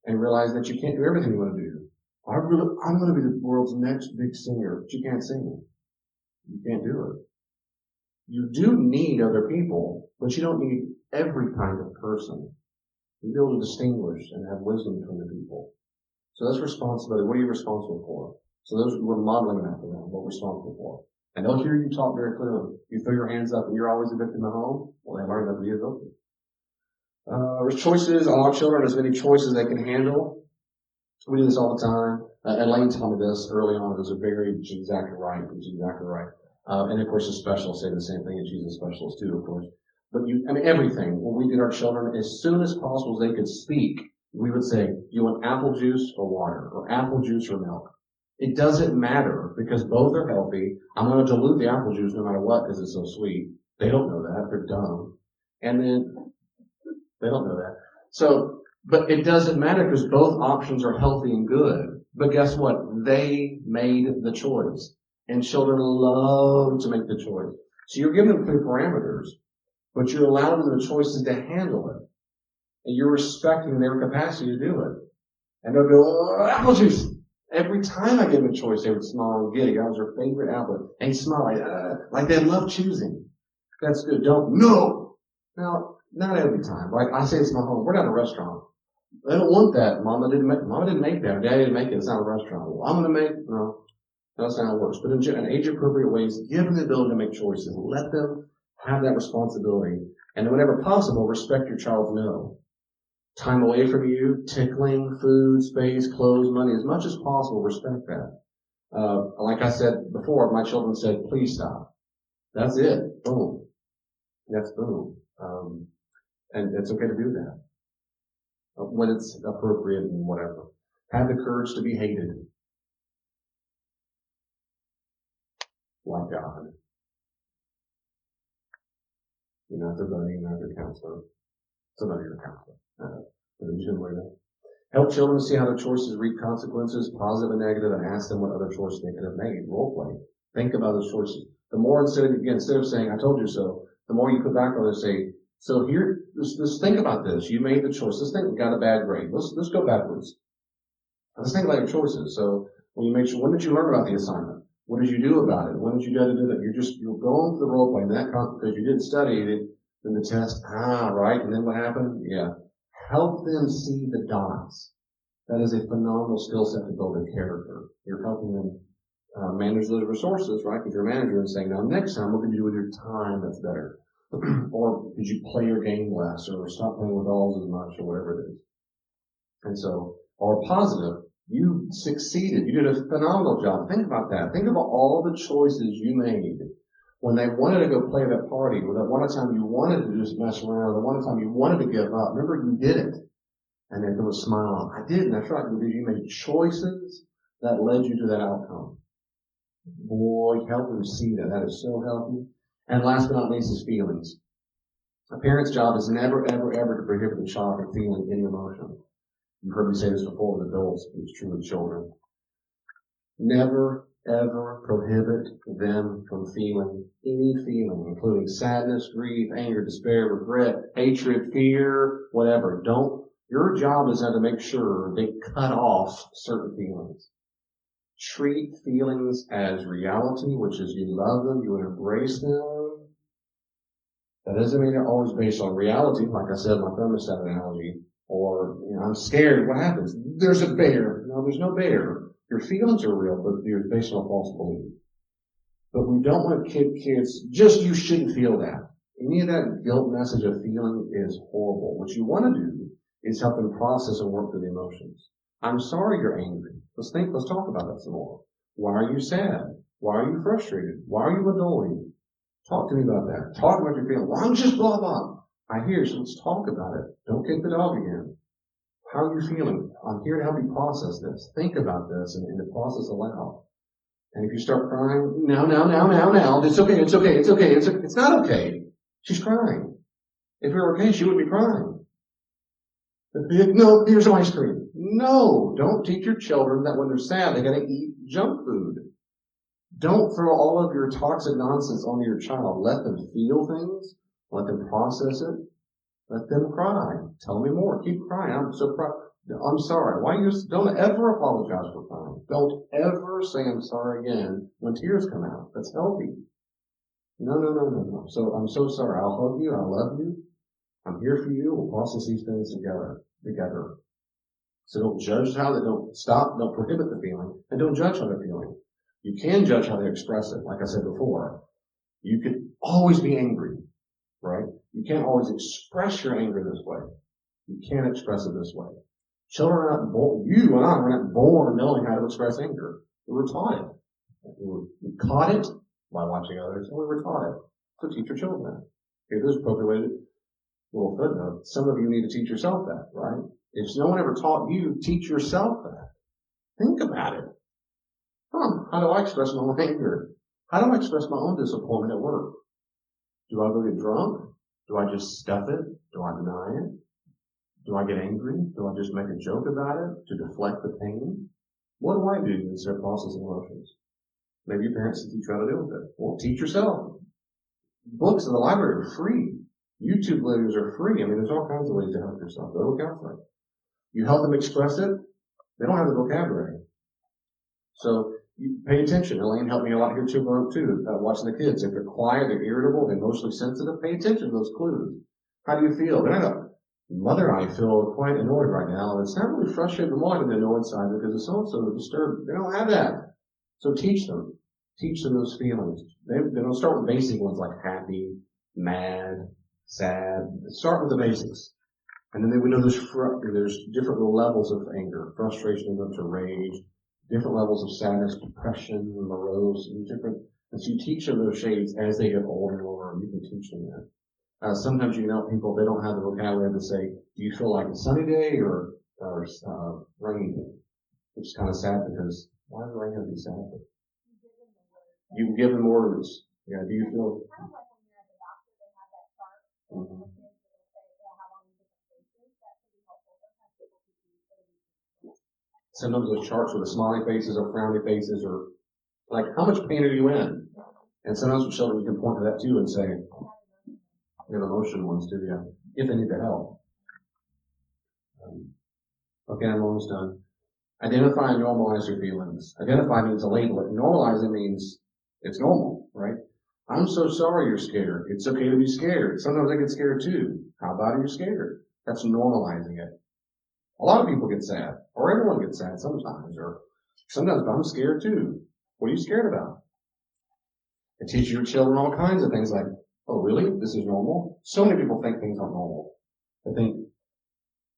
and realize that you can't do everything you want to do. I'm going to be the world's next big singer, but you can't sing. You can't do it. You do need other people, but you don't need every kind of person. You be able to distinguish and have wisdom between the people. So that's responsibility. What are you responsible for? So we're modeling that for them, what we're responsible for. And they'll hear you talk very clearly. You throw your hands up and you're always a victim at home, well, they learn that to be a victim. Choices, allow children as many choices as they can handle. We do this all the time. Elaine told me this early on. She's exactly right. She's exactly right. And of course, the specialists say the same thing, and she's a specialist too, of course. But everything. When we did our children, as soon as possible as they could speak, we would say, do you want apple juice or water? Or apple juice or milk? It doesn't matter because both are healthy. I'm going to dilute the apple juice no matter what because it's so sweet. They don't know that. They're dumb. And then, they don't know that. So, but it doesn't matter because both options are healthy and good. But guess what? They made the choice. And children love to make the choice. So you're giving them clear parameters, but you're allowing them the choices to handle it. And you're respecting their capacity to do it. And they'll go, oh, apple juice. Every time I give them a choice, they would smile and giddy. That was their favorite apple. And smile like they love choosing. That's good. No. Now, not every time. Like I say, it's my home. We're not a restaurant. They don't want that. Mama didn't make that. Or Daddy didn't make it. It's not a restaurant. Well, I'm going to make, no. That's not how it works. But in age-appropriate ways, give them the ability to make choices. Let them have that responsibility. And whenever possible, respect your child's no. Time away from you, tickling, food, space, clothes, money, as much as possible, respect that. Like I said before, my children said, please stop. That's it. Boom. That's boom. And it's okay to do that. When it's appropriate and whatever. Have the courage to be hated. Like God. You're not their buddy, you're not their counselor. Somebody your counselor. But you shouldn't worry about it. Help children see how their choices reap consequences, positive and negative, and ask them what other choices they could have made. Role play. Think about those choices. The more instead of saying, I told you so, the more you put back on it and say, so here, let's think about this. You made the choice. Let's think we got a bad grade. Let's go backwards. Let's think about your choices. So when did you learn about the assignment? What did you do about it? When did you do that? You're going through the role play, and that because you didn't study it, then the test, right? And then what happened? Yeah. Help them see the dots. That is a phenomenal skill set to build a character. You're helping them manage those resources, right? Because you're a manager and saying, now next time, what could you do with your time that's better? Or could you play your game less or stop playing with dolls as much or whatever it is? And so, or positive, you succeeded. You did a phenomenal job. Think about that. Think about all the choices you made when they wanted to go play that party, or that one time you wanted to just mess around, or the one time you wanted to give up. Remember, you did it. And then there was a smile. I did, and that's right, because you made choices that led you to that outcome. Boy, help them see that. That is so healthy. And last but not least is feelings. A parent's job is never, ever, ever to prohibit the child from feeling any emotion. You've heard me say this before with adults, but it's true with children. Never, ever prohibit them from feeling any feeling, including sadness, grief, anger, despair, regret, hatred, fear, whatever. Your job is now to make sure they cut off certain feelings. Treat feelings as reality, which is you love them, you embrace them. That doesn't mean they're always based on reality, like I said, my thermostat analogy, or, I'm scared, what happens? There's a bear. No, there's no bear. Your feelings are real, but they're based on a false belief. But we don't want kids, you shouldn't feel that. Any of that guilt message of feeling is horrible. What you want to do is help them process and work through the emotions. I'm sorry you're angry. Let's talk about that some more. Why are you sad? Why are you frustrated? Why are you annoyed? Talk to me about that. Talk about your feelings. Well, I'm just blah, blah. I hear, so let's talk about it. Don't kick the dog again. How are you feeling? I'm here to help you process this. Think about this and the process aloud. And if you start crying, now, it's okay. It's not okay. She's crying. If it were okay, she wouldn't be crying. No, here's some ice cream. No, don't teach your children that when they're sad, they gotta eat junk food. Don't throw all of your toxic nonsense onto your child. Let them feel things. Let them process it. Let them cry. Tell me more. Keep crying. I'm so proud. I'm sorry. Don't ever apologize for crying. Don't ever say I'm sorry again when tears come out. That's healthy. No. So I'm so sorry. I'll hug you. I love you. I'm here for you. We'll process these things together. So don't judge don't prohibit the feeling, and don't judge how they're feeling. You can judge how they express it. Like I said before, you could always be angry. right? You can't always express your anger this way. You can't express it this way. Children are not born, you and I were not born knowing how to express anger. We were taught it. We caught it by watching others, and we were taught it. So teach your children that. Okay, this is appropriate little footnote. Some of you need to teach yourself that, right? If no one ever taught you, teach yourself that. Think about it. How do I express my own anger? How do I express my own disappointment at work? Do I go get drunk? Do I just stuff it? Do I deny it? Do I get angry? Do I just make a joke about it to deflect the pain? What do I do instead of processing emotions? Maybe your parents can teach you how to deal with it. Well, teach yourself. Books in the library are free. YouTube videos are free. I mean, there's all kinds of ways to help yourself. Go to a counselor. You help them express it. They don't have the vocabulary. So you pay attention. Elaine helped me a lot here too, watching the kids. If they're quiet, they're irritable, they're emotionally sensitive, pay attention to those clues. How do you feel? They're not Mother and I feel quite annoyed right now, and it's not really frustrated and wanting to know inside because it's so disturbed. They don't have that. So teach them. Teach them those feelings. They don't start with basic ones like happy, mad, sad. Start with the basics. And then we know there's different levels of anger, frustration up to rage, different levels of sadness, depression, morose, and different. And so you teach them those shades as they get older and older, and you can teach them that. Sometimes you know people, they don't have the vocabulary to say, do you feel like a sunny day or rainy day? Which is kind of sad because why does rain have to be sad? You can give them words. Yeah, do you feel? Kind of like when you're at the doctor, they have that chart for the kids that will say, how long you different faces. That's pretty helpful. Sometimes people can use it. Sometimes those charts with the smiley faces or frowny faces or like, how much pain are you in? And sometimes with children, you can point to that too and say, you have emotion ones too, yeah, if they need the help. Okay, I'm almost done. Identify and normalize your feelings. Identify means to label it. Normalize it means it's normal, right? I'm so sorry you're scared. It's okay to be scared. Sometimes I get scared too. How about you're scared? That's normalizing it. A lot of people get sad, or everyone gets sad sometimes, or sometimes I'm scared too. What are you scared about? And teach your children all kinds of things like, oh really? This is normal? So many people think things aren't normal. They think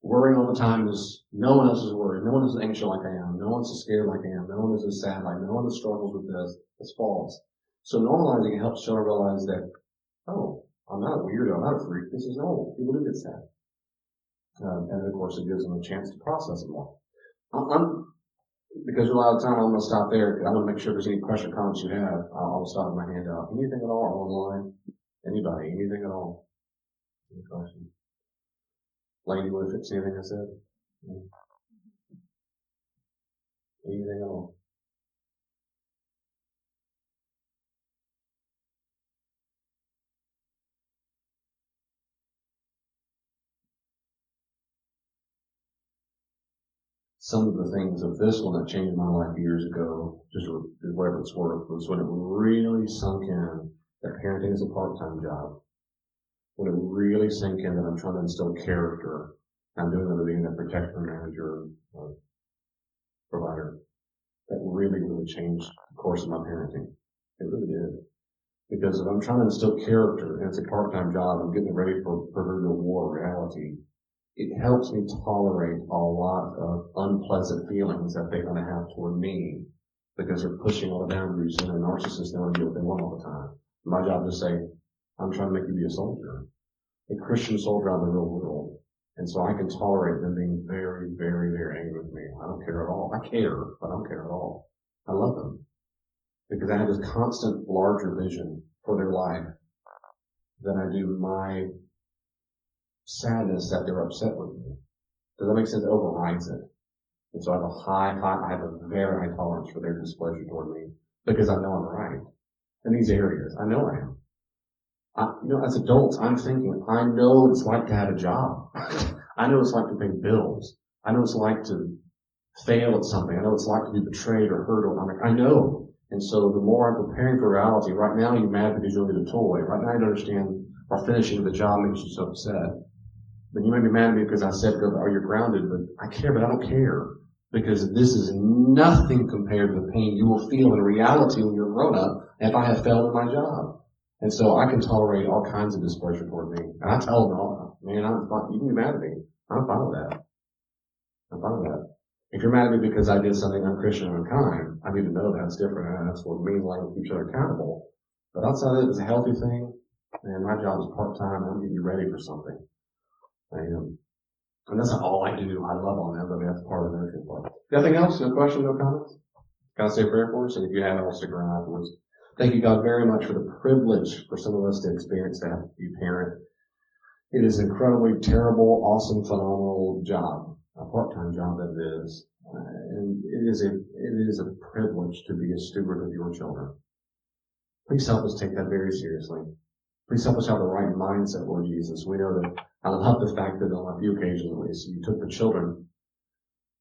worrying all the time is, no one else is worried. No one is as anxious like I am. No one's as scared like I am. No one is as sad like me. No one struggles with this. It's false. So normalizing helps children realize that, oh, I'm not a weirdo. I'm not a freak. This is normal. People do get sad. And of course it gives them a chance to process it more. Because we're out of time, I'm going to stop there. I want to make sure there's any question or comments you have. I'll stop with my hand up. Anything at all online? Anybody? Anything at all? Any questions? Lane, you want to fix anything I said? No. Anything at all? Some of the things of this one that changed my life years ago, just whatever it's worth, was when it really sunk in that parenting is a part-time job. When it really sank in that I'm trying to instill character, I'm doing it to being a protector, manager, provider. That really, really changed the course of my parenting. It really did. Because if I'm trying to instill character and it's a part-time job, I'm getting ready for proverbial war reality, it helps me tolerate a lot of unpleasant feelings that they're going to have toward me because they're pushing all the boundaries and they're narcissists. They want to do what they want all the time. My job is to say, I'm trying to make you be a soldier, a Christian soldier out in the real world. And so I can tolerate them being very, very, very angry with me. I don't care at all. I care, but I don't care at all. I love them because I have this constant larger vision for their life than I do my sadness that they're upset with me. Does that make sense? It overrides it. And so I have a very high tolerance for their displeasure toward me because I know I'm right in these areas. I know I am. As adults, I'm thinking, I know what it's like to have a job. I know what it's like to pay bills. I know what it's like to fail at something. I know what it's like to be betrayed or hurt or I know. And so the more I'm preparing for reality, right now you're mad because you don't get a toy. Right now you don't understand our finishing of the job makes you so upset. But you may be mad at me because I said, oh, you're grounded, but I care, but I don't care. Because this is nothing compared to the pain you will feel in reality when you're grown up if I have failed at my job. And so I can tolerate all kinds of displeasure toward me. And I tell them all, man, I'm fine. You can be mad at me. I'm fine with that. I'm fine with that. If you're mad at me because I did something unchristian or unkind, I need to know that's different, and that's what it means, like, to keep each other accountable. But outside of it, it's a healthy thing, and my job is part-time. I'm getting you ready for something. And that's not all I do. I love on them, but that's part of the nurturing part. Nothing else? No question, no comments? Can I say a prayer for us? And if you have, I'll stick around afterwards. Thank you, God, very much for the privilege for some of us to experience that, you parent. It is an incredibly terrible, awesome, phenomenal job, a part-time job that it is. And it is a privilege to be a steward of your children. Please help us take that very seriously. Please help us have the right mindset, Lord Jesus. We know that I love the fact that on a few occasions at least, you took the children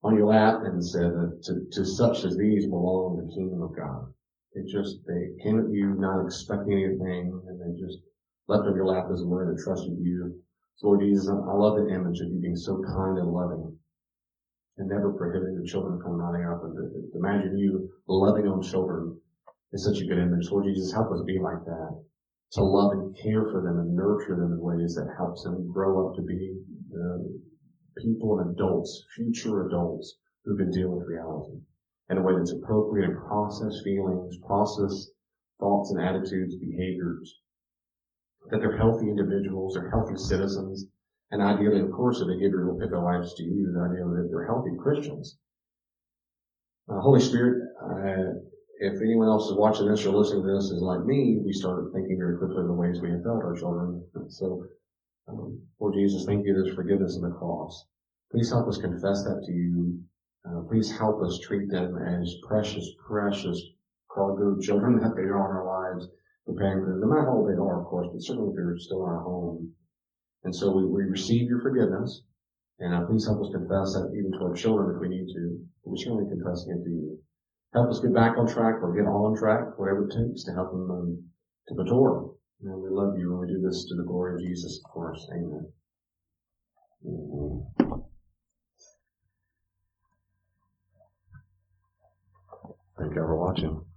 on your lap and said that to such as these belong the kingdom of God. They came at you not expecting anything, and they just left on your lap as a word and trusted you. So Lord Jesus, I love the image of you being so kind and loving and never prohibiting the children from running up. And to imagine you loving on children is such a good image. Lord Jesus, help us be like that. To love and care for them and nurture them in ways that helps them grow up to be people and adults, future adults who can deal with reality in a way that's appropriate and process feelings, process thoughts and attitudes, behaviors, that they're healthy individuals, they're healthy citizens, and ideally, of course, if they give their lives to you, the idea that they're healthy Christians. Holy Spirit, if anyone else is watching this or listening to this is like me, we start thinking very quickly of the ways we have failed our children. So, Lord Jesus, thank you for this forgiveness in the cross. Please help us confess that to you. Please help us treat them as precious, precious cargo children that they are in our lives, preparing for them, no matter how old they are, of course, but certainly if they're still in our home. And so we receive your forgiveness, and please help us confess that even to our children if we need to. We're certainly confessing it to you. Help us get back on track or get on track, whatever it takes to help them to mature. And we love you, and we do this to the glory of Jesus, of course. Amen. Thank you for watching.